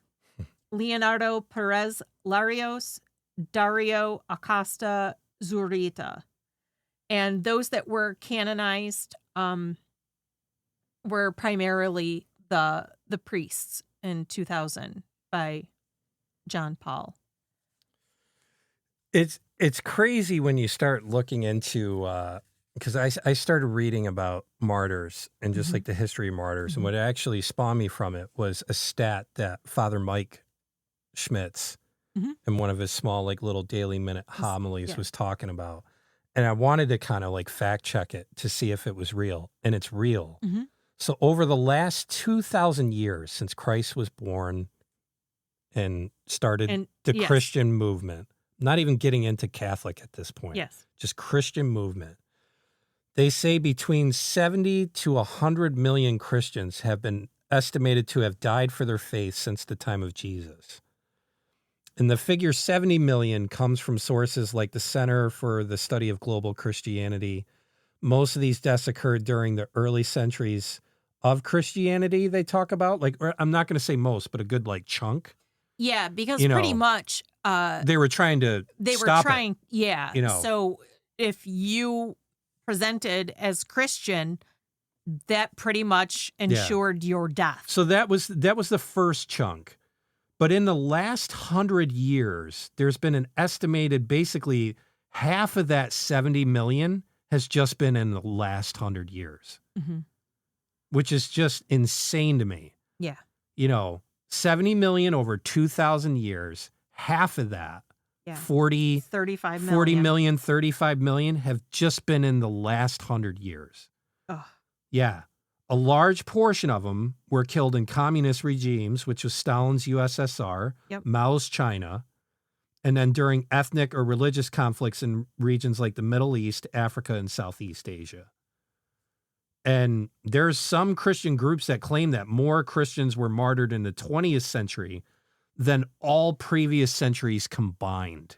Leonardo Perez Larios, Dario Acosta Zurita. And those that were canonized were primarily the priests in 2000 by John Paul. It's crazy when you start looking into because I started reading about martyrs and just like the history of martyrs, and what actually spawned me from it was a stat that Father Mike Schmitz in one of his small like little daily minute homilies was talking about, and I wanted to kind of like fact check it to see if it was real, and it's real. So over the last 2,000 years since Christ was born and started the Christian movement. Not even getting into Catholic at this point. Yes. Just Christian movement. They say between 70 to 100 million Christians have been estimated to have died for their faith since the time of Jesus. And the figure 70 million comes from sources like the Center for the Study of Global Christianity. Most of these deaths occurred during the early centuries of Christianity they talk about. Like, I'm not going to say most, but a good like chunk. Yeah, because pretty much they were trying to stop it. Yeah. So if you presented as Christian, that pretty much ensured your death. So that was the first chunk. But in the last 100 years, there's been an estimated basically half of that 70 million has just been in the last 100 years, which is just insane to me. Yeah. 70 million over 2,000 years, half of that, 35 million have just been in the last 100 years. Ugh. Yeah. A large portion of them were killed in communist regimes, which was Stalin's USSR, Mao's China, and then during ethnic or religious conflicts in regions like the Middle East, Africa, and Southeast Asia. And there's some Christian groups that claim that more Christians were martyred in the 20th century than all previous centuries combined.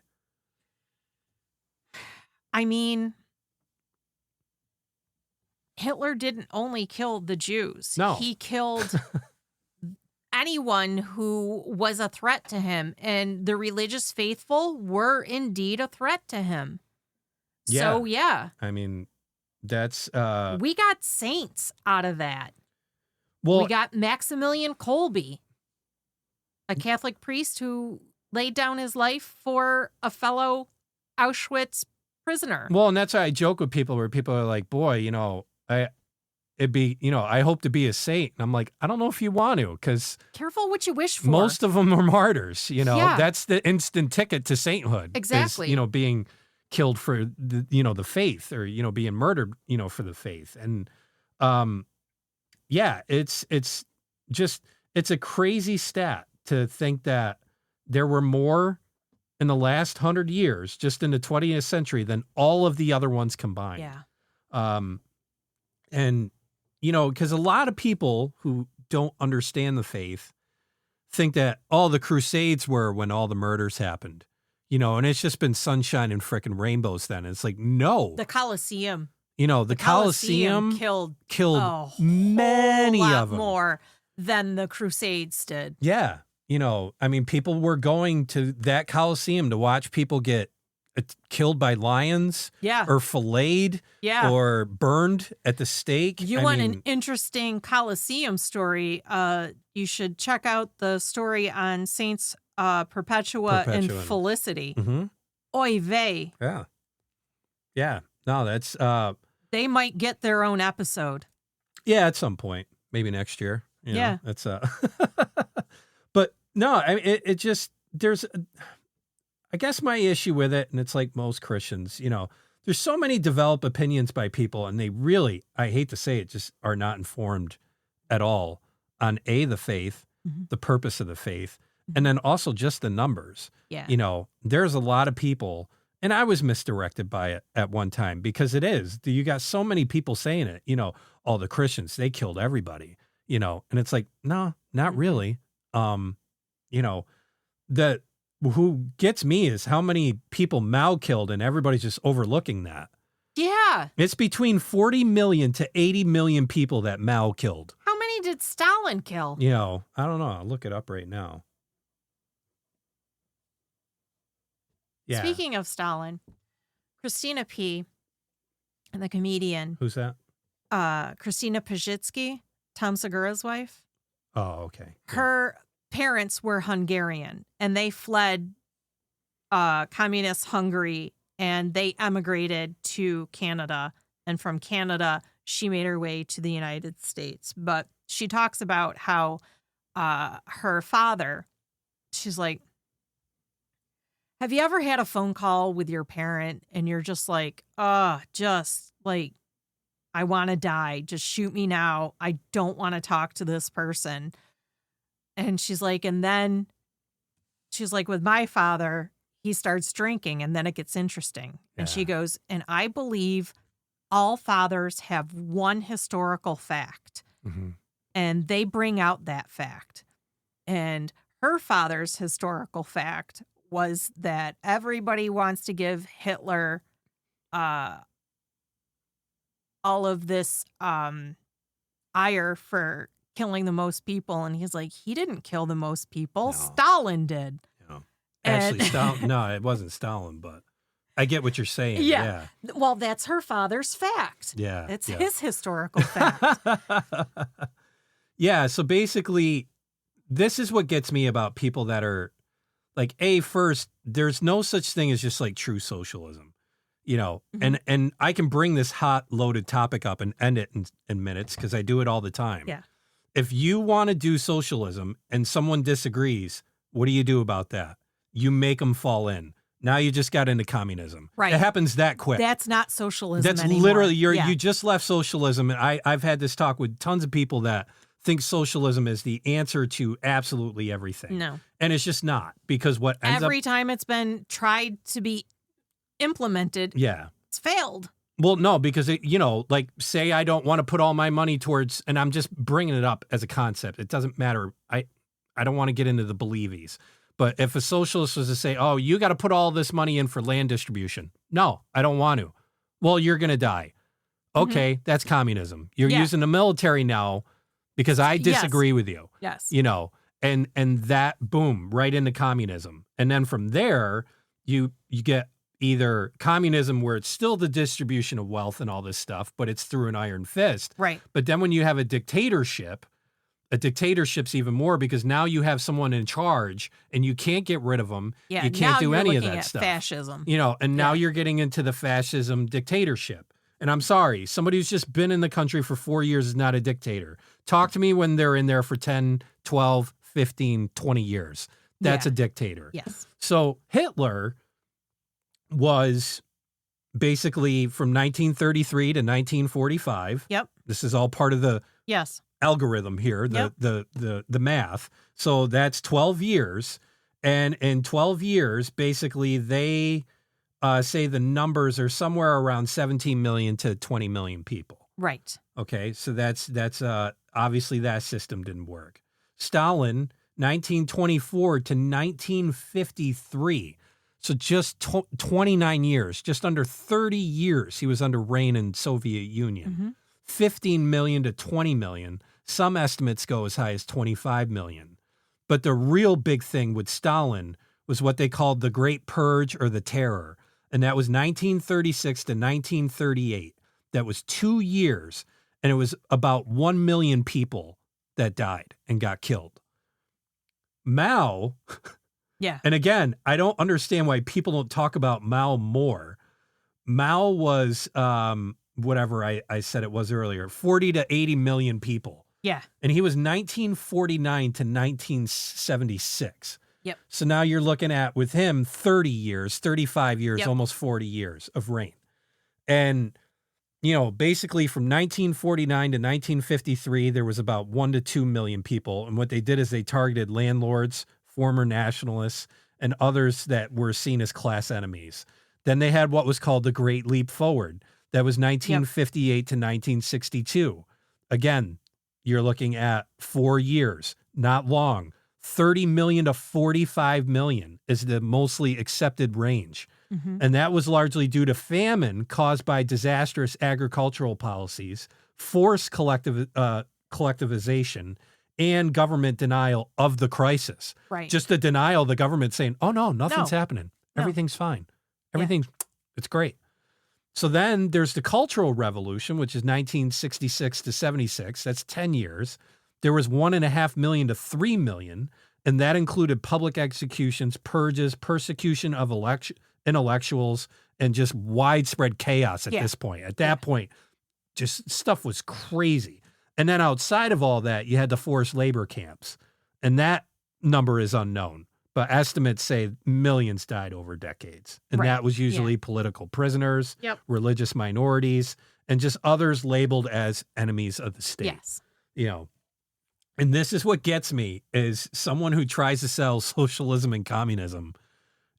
I mean, Hitler didn't only kill the Jews. No. He killed anyone who was a threat to him. And the religious faithful were indeed a threat to him. Yeah. So, yeah. I mean, that's... we got saints out of that. Well, we got Maximilian Kolbe, a Catholic priest who laid down his life for a fellow Auschwitz prisoner. Well, and that's why I joke with people where people are like, boy, I hope to be a saint. And I'm like, I don't know if you want to, because careful what you wish for. Most of them are martyrs, That's the instant ticket to sainthood. Exactly. Is, being killed for the faith, or being murdered for the faith. And it's a crazy stat to think that there were more in the last 100 years just in the 20th century than all of the other ones combined. And because a lot of people who don't understand the faith think that all the Crusades were when all the murders happened. And it's just been sunshine and frickin' rainbows then. And it's like, no. The Colosseum. The Colosseum killed many lot of them. More than the Crusades did. Yeah. People were going to that Colosseum to watch people get killed by lions. Yeah. Or filleted. Yeah. Or burned at the stake. You want an interesting Colosseum story, you should check out the story on Saints Perpetua and Felicity. Oy vey. Yeah. Yeah. No, that's... they might get their own episode. Yeah, at some point. Maybe next year. Yeah. That's... But, no, it just... There's... I guess my issue with it, and it's like most Christians, there's so many developed opinions by people, and they really, I hate to say it, just are not informed at all on the faith, the purpose of the faith, and then also just the numbers. Yeah. There's a lot of people, and I was misdirected by it at one time, because it is. You got so many people saying it, all the Christians, they killed everybody, and it's like, no, not really. Who gets me is how many people Mao killed, and everybody's just overlooking that. Yeah. It's between 40 million to 80 million people that Mao killed. How many did Stalin kill? I don't know. I'll look it up right now. Yeah. Speaking of Stalin, Christina P., the comedian. Who's that? Christina Pazsitzky, Tom Segura's wife. Oh, okay. Her parents were Hungarian, and they fled communist Hungary, and they emigrated to Canada. And from Canada, she made her way to the United States. But she talks about how her father, she's like, have you ever had a phone call with your parent and you're just like, just like, I want to die. Just shoot me now. I don't want to talk to this person. And she's like, and then she's like, with my father, he starts drinking and then it gets interesting. And she goes, and I believe all fathers have one historical fact, and they bring out that fact. And her father's historical fact was that everybody wants to give Hitler all of this ire for killing the most people. And he's like, he didn't kill the most people. No. Stalin did. No. Actually, Stalin, no, it wasn't Stalin, but I get what you're saying. Yeah. Well, that's her father's fact. Yeah. It's his historical fact. Yeah. So basically, this is what gets me about people that are like, first, there's no such thing as just like true socialism, you know, and I can bring this hot loaded topic up and end it in minutes because I do it all the time. Yeah. If you want to do socialism and someone disagrees, what do you do about that? You make them fall in. Now you just got into communism. Right. It happens that quick. That's not socialism That's anymore. literally, you just left socialism. And I've had this talk with tons of people that think socialism is the answer to absolutely everything. No. And it's just not, because what ends every time it's been tried to be implemented, it's failed. Well, no, because, like, say I don't want to put all my money towards, and I'm just bringing it up as a concept. It doesn't matter. I don't want to get into the believies. But if a socialist was to say, oh, you got to put all this money in for land distribution. No, I don't want to. Well, you're going to die. Okay, that's communism. You're using the military now because I disagree with you. Yes. And that, boom, right into communism. And then from there, you get either communism where it's still the distribution of wealth and all this stuff, but it's through an iron fist. Right. But then when you have a dictatorship's even more, because now you have someone in charge and you can't get rid of them. Yeah, you can't do any of that at stuff. Fascism. And now you're getting into the fascism dictatorship. And I'm sorry, somebody who's just been in the country for 4 years is not a dictator. Talk to me when they're in there for 10, 12, 15, 20 years. That's a dictator. Yes. So Hitler was basically from 1933 to 1945. Yep. This is all part of the algorithm here, the math. So that's 12 years. And in 12 years, basically, they say the numbers are somewhere around 17 million to 20 million people. Right. Okay. So that's obviously that system didn't work. Stalin, 1924 to 1953. So just 29 years, just under 30 years, he was under reign in Soviet Union. 15 million to 20 million. Some estimates go as high as 25 million. But the real big thing with Stalin was what they called the Great Purge or the Terror. And that was 1936 to 1938. That was 2 years. And it was about 1 million people that died and got killed. Mao... Yeah. And again, I don't understand why people don't talk about Mao more. Mao was, whatever I said it was earlier, 40 to 80 million people. Yeah. And he was 1949 to 1976. Yep. So now you're looking at, with him, 30 years, 35 years, almost 40 years of reign. And, basically from 1949 to 1953, there was about 1 to 2 million people. And what they did is they targeted landlords, former nationalists, and others that were seen as class enemies. Then they had what was called the Great Leap Forward. That was 1958 to 1962. Again, you're looking at 4 years, not long. 30 million to 45 million is the mostly accepted range. And that was largely due to famine caused by disastrous agricultural policies, forced collectivization, and government denial of the crisis. Right. Just the denial of the government saying, oh, no, nothing's happening. Everything's fine. It's great. So then there's the Cultural Revolution, which is 1966 to 76. That's 10 years. there was 1.5 million to 3 million, and that included public executions, purges, persecution of intellectuals, and just widespread chaos at this point. At that point, just stuff was crazy. And then outside of all that, you had the forced labor camps, and that number is unknown. But estimates say millions died over decades. And that was usually political prisoners, religious minorities, and just others labeled as enemies of the state. Yes. You know, and this is what gets me, is someone who tries to sell socialism and communism.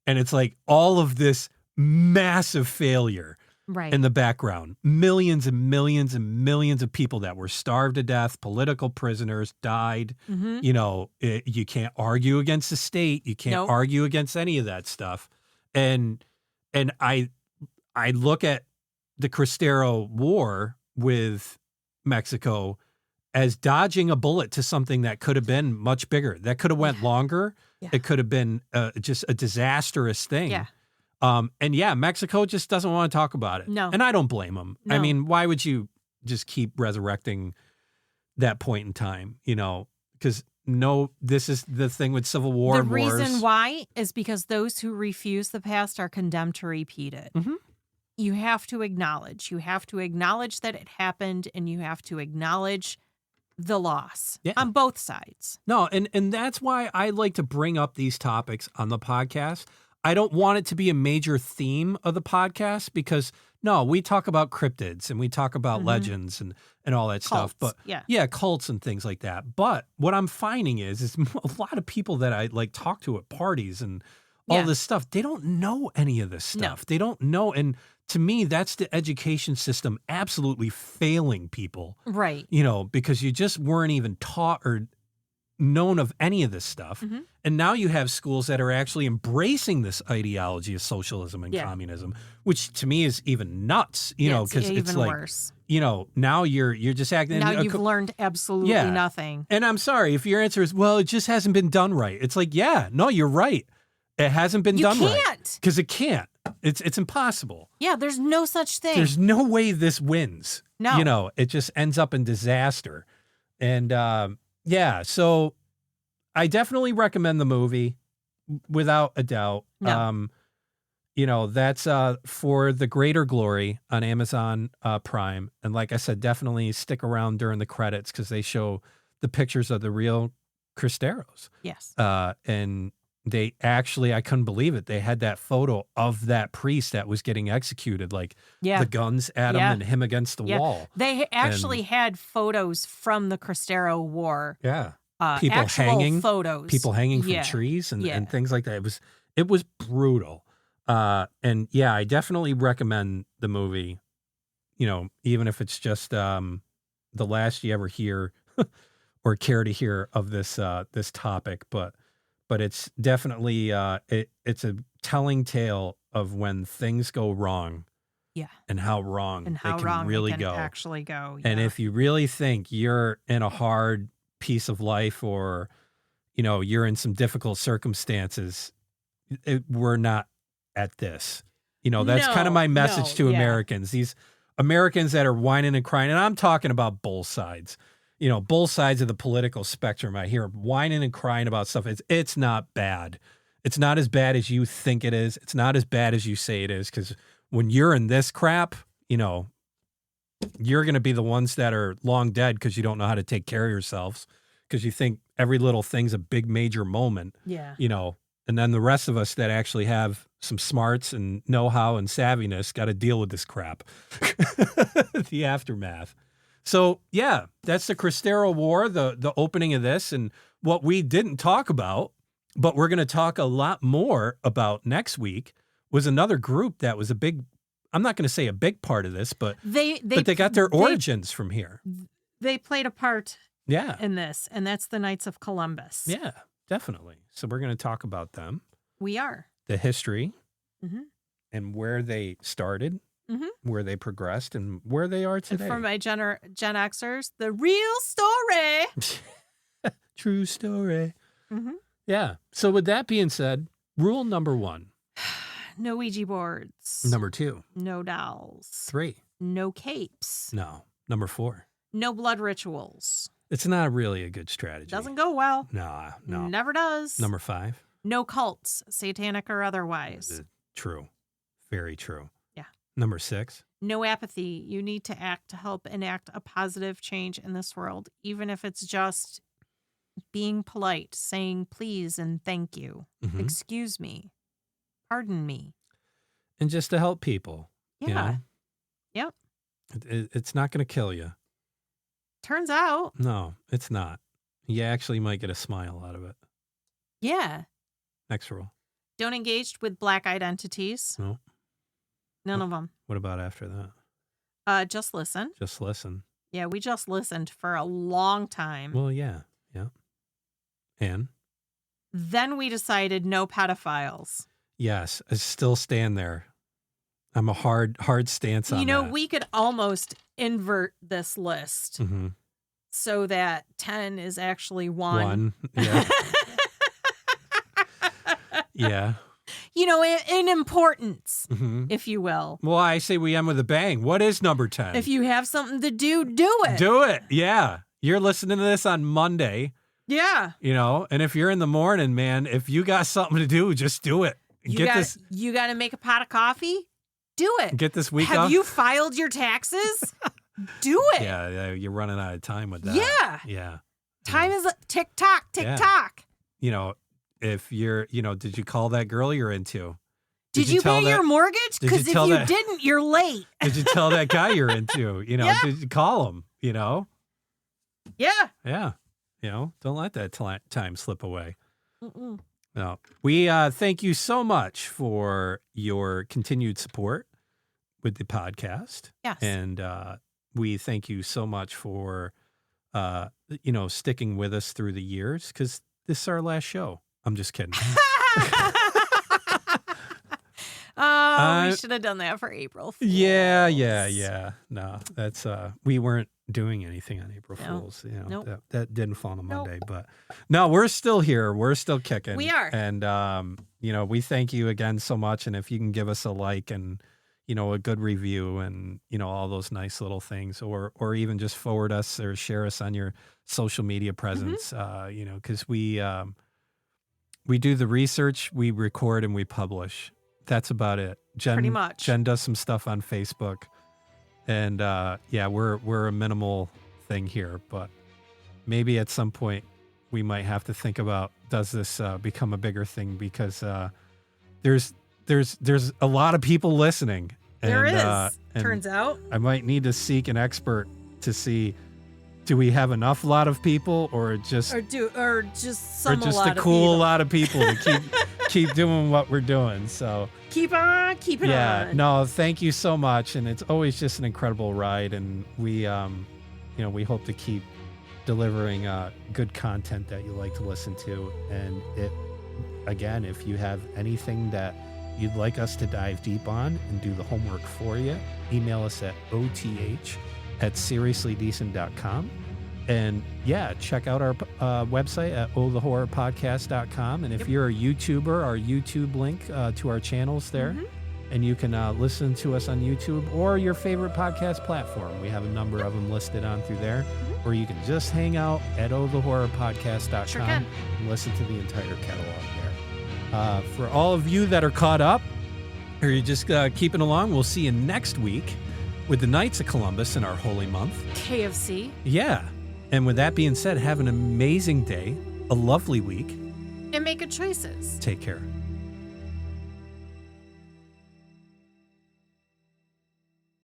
And it's like all of this massive failure in the background. Millions and millions and millions of people that were starved to death, political prisoners died. You know, you can't argue against the state. You can't argue against any of that stuff. And I look at the Cristero War with Mexico as dodging a bullet to something that could have been much bigger. That could have went longer. It could have been just a disastrous thing. And Mexico just doesn't want to talk about it. No. And I don't blame them. No. I mean, why would you just keep resurrecting that point in time? You know, because this is the thing with Civil War and wars. The reason why is because those who refuse the past are condemned to repeat it. You have to acknowledge. You have to acknowledge that it happened, and you have to acknowledge the loss on both sides. No, and that's why I like to bring up these topics on the podcast. I don't want it to be a major theme of the podcast because, no, we talk about cryptids and we talk about legends and all that cults, stuff. But cults and things like that. But what I'm finding is a lot of people that I like talk to at parties and all this stuff, they don't know any of this stuff. No. They don't know. And to me, that's the education system absolutely failing people. Right. You know, because you just weren't even taught or known of any of this stuff. And now you have schools that are actually embracing this ideology of socialism and communism, which to me is even nuts, you know, because it's like, worse. You know, now you're just acting. Now you've learned absolutely nothing. And I'm sorry if your answer is, well, it just hasn't been done right. It's like, no, you're right. It hasn't been done right. Because it can't. It's impossible. Yeah, there's no such thing. There's no way this wins. No. You know, it just ends up in disaster. And so I definitely recommend the movie without a doubt. No. You know, that's For the Greater Glory on Amazon Prime. And like I said, definitely stick around during the credits because they show the pictures of the real Cristeros. Yes. And they actually, I couldn't believe it. They had that photo of that priest that was getting executed, like the guns at him and him against the wall. They actually had photos from the Cristero War. Yeah. People hanging, photos. People hanging from trees and things like that. It was brutal. And I definitely recommend the movie, you know, even if it's just the last you ever hear or care to hear of this this topic, but it's definitely it's a telling tale of when things go wrong. Yeah. And how wrong and how they can wrong really it can go. actually go. And if you really think you're in a hard piece of life or, you know, you're in some difficult circumstances, we're not at this. You know, that's kind of my message to Americans. These Americans that are whining and crying, and I'm talking about both sides. You know, both sides of the political spectrum. I hear whining and crying about stuff. It's not bad. It's not as bad as you think it is. It's not as bad as you say it is. Because when you're in this crap, you know, you're going to be the ones that are long dead because you don't know how to take care of yourselves because you think every little thing's a big major moment. Yeah. You know, and then the rest of us that actually have some smarts and know-how and savviness got to deal with this crap. The aftermath. So, that's the Cristero War, the opening of this. And what we didn't talk about, but we're going to talk a lot more about next week, was another group that was a big, I'm not going to say a big part of this, but they got their origins from here. They played a part in this, and that's the Knights of Columbus. Yeah, definitely. So we're going to talk about them. We are. The history and where they started. Where they progressed and where they are today. And for my Gen Xers, the real story. True story. Yeah. So with that being said, rule number 1. No Ouija boards. Number 2. No dolls. 3. No capes. No. Number 4. No blood rituals. It's not really a good strategy. Doesn't go well. No. Never does. Number 5. No cults, satanic or otherwise. True. Very true. Yeah. Number 6. No apathy. You need to act to help enact a positive change in this world, even if it's just being polite, saying please and thank you. Mm-hmm. Excuse me. Pardon me. And just to help people. Yeah. You know? Yep. It's not going to kill you. Turns out. No, it's not. You actually might get a smile out of it. Yeah. Next rule. Don't engage with black entities. No. None of them. What about after that? Just listen. Just listen. Yeah, we just listened for a long time. Well, yeah. And? Then we decided no pedophiles. Yes, I still stand there. I'm a hard stance on that. You know, we could almost invert this list so that 10 is actually 1. Yeah. Yeah. You know, in importance, if you will. Well, I say we end with a bang. What is number 10? If you have something to do, do it. Do it. Yeah. You're listening to this on Monday. Yeah. You know, and if you're in the morning, man, if you got something to do, just do it. You got to make a pot of coffee? Do it. Get this week off. Have you filed your taxes? Do it. Yeah, you're running out of time with that. Yeah. Yeah. Time is tick-tock, tick-tock. You know, if you're, did you call that girl you're into? Did you pay your mortgage? Because if you didn't, you're late. Did you tell that guy you're into? Did you call him? Yeah. Yeah. Don't let that time slip away. No. We thank you so much for your continued support with the podcast. Yes. And we thank you so much for, sticking with us through the years, because this is our last show. I'm just kidding. We should have done that for April Fools. Yeah. No, that's we weren't doing anything on April Fools. Nope. That didn't fall on a Monday, but no, we're still here. We're still kicking. We are. And we thank you again so much. And if you can give us a like and a good review and all those nice little things, or even just forward us or share us on your social media presence, because we do the research, we record, and we publish. That's about it. Pretty much. Jen does some stuff on Facebook, and we're a minimal thing here. But maybe at some point we might have to think about, does this become a bigger thing? Because there's a lot of people listening. There is. Turns out. I might need to seek an expert to see, do we have a lot of people, or just a lot of people to keep doing what we're doing. So keep on keeping on. Yeah, no, thank you so much, and it's always just an incredible ride, and we we hope to keep delivering good content that you like to listen to. And if you have anything that you'd like us to dive deep on and do the homework for you, email us at oth@seriouslydecent.com. And check out our website at ohthehorrorpodcast.com. And if you're a YouTuber, our YouTube link to our channels there. And you can listen to us on YouTube or your favorite podcast platform. We have a number of them listed on through there. Or you can just hang out at ohthehorrorpodcast.com Sure can. and listen to the entire catalog there. For all of you that are caught up, or you're just keeping along, we'll see you next week with the Knights of Columbus in our holy month. KFC. Yeah. And with that being said, have an amazing day, a lovely week. And make good choices. Take care.